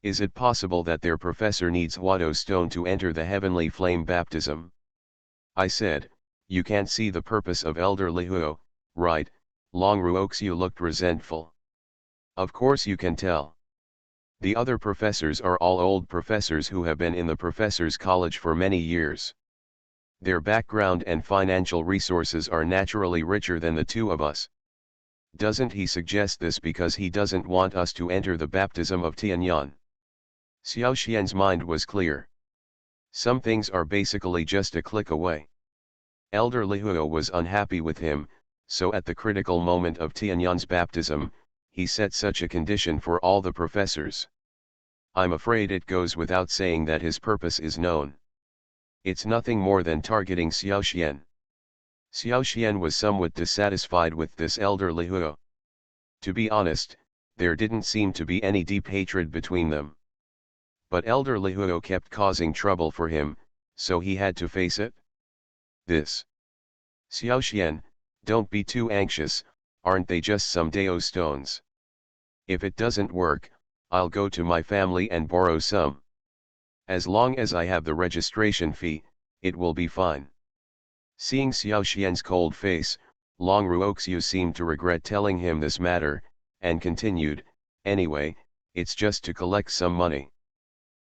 Is it possible that their professor needs Huado stone to enter the heavenly flame baptism? I said, you can't see the purpose of Elder Lihuo, right? Long Ruoxiu looked resentful. Of course you can tell. The other professors are all old professors who have been in the professors' college for many years. Their background and financial resources are naturally richer than the two of us. Doesn't he suggest this because he doesn't want us to enter the baptism of Tianyun? Xiao Xian's mind was clear. Some things are basically just a click away. Elder Lihuo was unhappy with him, so at the critical moment of Tianyun's baptism, he set such a condition for all the professors. I'm afraid it goes without saying that his purpose is known. It's nothing more than targeting Xiao Xian. Xiao Xian was somewhat dissatisfied with this Elder Lihuo. To be honest, there didn't seem to be any deep hatred between them. But Elder Lihuo kept causing trouble for him, so he had to face it. This. Xiao Xian, don't be too anxious, aren't they just some Dao stones? If it doesn't work, I'll go to my family and borrow some. As long as I have the registration fee, it will be fine. Seeing Xiao Xian's cold face, Long Ruoxiu seemed to regret telling him this matter, and continued, anyway, it's just to collect some money.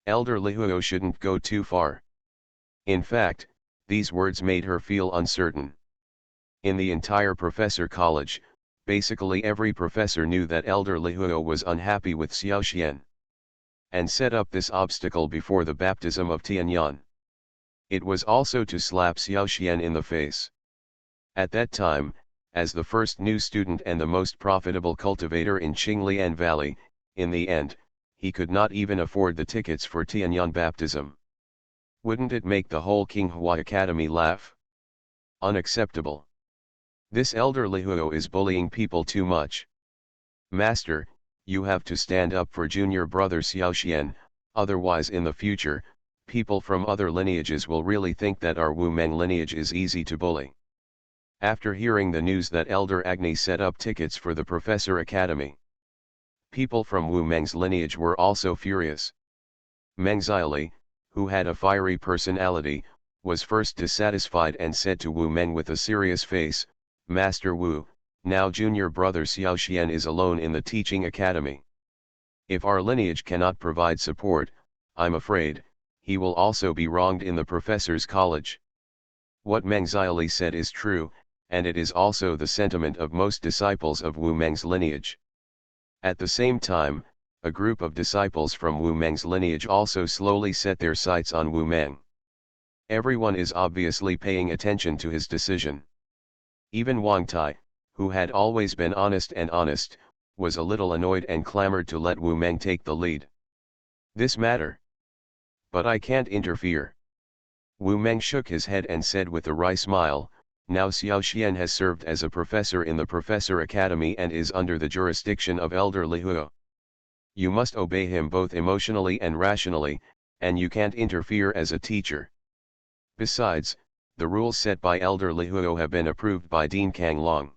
Elder Lihuo shouldn't go too far. In fact, these words made her feel uncertain. In the entire professor college, basically every professor knew that Elder Lihuo was unhappy with Xiao Xian, and set up this obstacle before the baptism of Tianyan. It was also to slap Xiao Xian in the face. At that time, as the first new student and the most profitable cultivator in Qinglian Valley, in the end, he could not even afford the tickets for Tianyan baptism. Wouldn't it make the whole Qinghua Academy laugh? Unacceptable. This elder Lihuo is bullying people too much. Master, you have to stand up for junior brother Xiao Xian, otherwise in the future, people from other lineages will really think that our Wu Meng lineage is easy to bully. After hearing the news that Elder Agni set up tickets for the Professor Academy, people from Wu Meng's lineage were also furious. Meng Xiaoli, who had a fiery personality, was first dissatisfied and said to Wu Meng with a serious face, Master Wu, now junior brother Xiao Xian is alone in the teaching academy. If our lineage cannot provide support, I'm afraid, he will also be wronged in the professor's college. What Meng Xiaoli said is true, and it is also the sentiment of most disciples of Wu Meng's lineage. At the same time, a group of disciples from Wu Meng's lineage also slowly set their sights on Wu Meng. Everyone is obviously paying attention to his decision. Even Wang Tai, who had always been honest, was a little annoyed and clamored to let Wu Meng take the lead. This matter. But I can't interfere. Wu Meng shook his head and said with a wry smile, now Xiao Xian has served as a professor in the Professor Academy and is under the jurisdiction of Elder Lihuo. You must obey him both emotionally and rationally, and you can't interfere as a teacher. Besides, the rules set by Elder Lihuo have been approved by Dean Kang Long.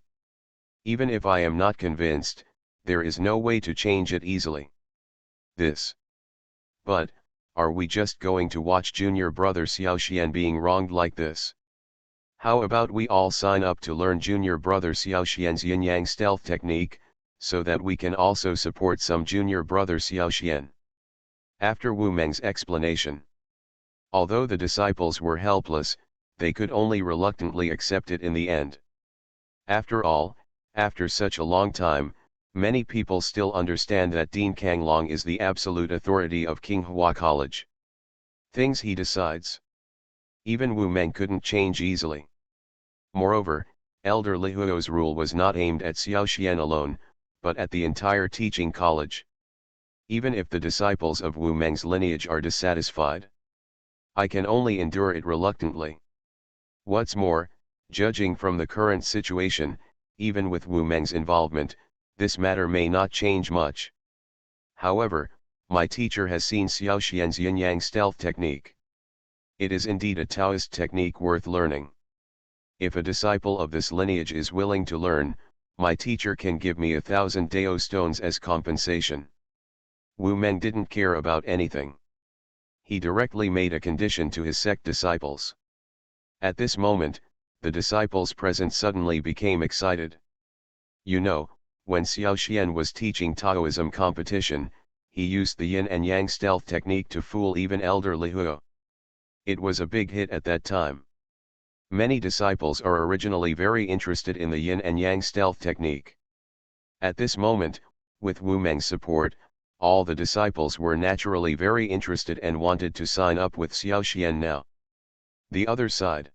Even if I am not convinced, there is no way to change it easily. But, are we just going to watch junior brother Xiao Xian being wronged like this? How about we all sign up to learn junior brother Xiao Xian's yin-yang stealth technique, so that we can also support some junior brother Xiao Xian? After Wu Meng's explanation, although the disciples were helpless, they could only reluctantly accept it in the end. After all, after such a long time, many people still understand that Dean Kang Long is the absolute authority of Qinghua College. Things he decides, even Wu Meng couldn't change easily. Moreover, Elder Lihuo's rule was not aimed at Xiao Xian alone, but at the entire teaching college. Even if the disciples of Wu Meng's lineage are dissatisfied, I can only endure it reluctantly. What's more, judging from the current situation, even with Wu Meng's involvement, this matter may not change much. However, my teacher has seen Xiao Xian's yin-yang stealth technique. It is indeed a Taoist technique worth learning. If a disciple of this lineage is willing to learn, my teacher can give me 1,000 Dao stones as compensation. Wu Meng didn't care about anything. He directly made a condition to his sect disciples. At this moment, the disciples present suddenly became excited. You know, when Xiao Xian was teaching Taoism competition, he used the yin and yang stealth technique to fool even Elder Lihuo. It was a big hit at that time. Many disciples are originally very interested in the yin and yang stealth technique. At this moment, with Wu Meng's support, all the disciples were naturally very interested and wanted to sign up with Xiao Xian now. The other side.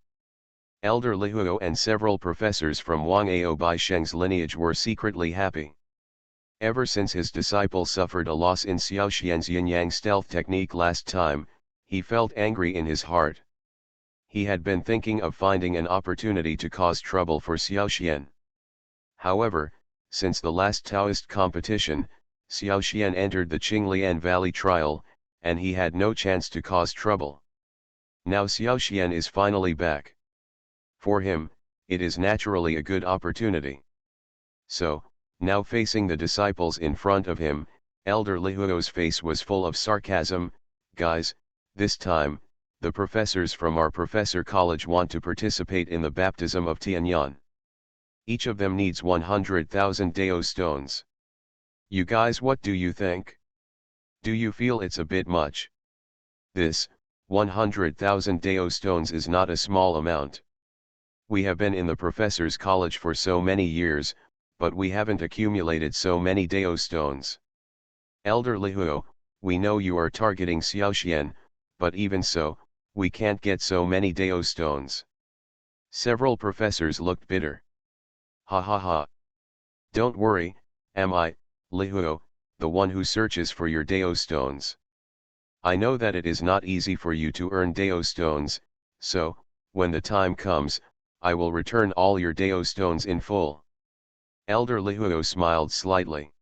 Elder Lihuo and several professors from Wang Ao Bai Sheng's lineage were secretly happy. Ever since his disciple suffered a loss in Xiao Xian's yin-yang stealth technique last time, he felt angry in his heart. He had been thinking of finding an opportunity to cause trouble for Xiao Xian. However, since the last Taoist competition, Xiao Xian entered the Qinglian Valley trial, and he had no chance to cause trouble. Now Xiao Xian is finally back. For him, it is naturally a good opportunity. So, now facing the disciples in front of him, Elder Lihuo's face was full of sarcasm. Guys, this time, the professors from our professor college want to participate in the baptism of Tianyan. Each of them needs 100,000 Dao stones. You guys, what do you think? Do you feel it's a bit much? This, 100,000 Dao stones is not a small amount. We have been in the professor's college for so many years, but we haven't accumulated so many Dao stones. Elder Lihuo, we know you are targeting Xiaoxian, but even so, we can't get so many Dao stones. Several professors looked bitter. Ha ha ha. Don't worry, am I, Lihuo, the one who searches for your Dao stones. I know that it is not easy for you to earn Dao stones, so, when the time comes, I will return all your Dao stones in full. Elder Lihuo smiled slightly.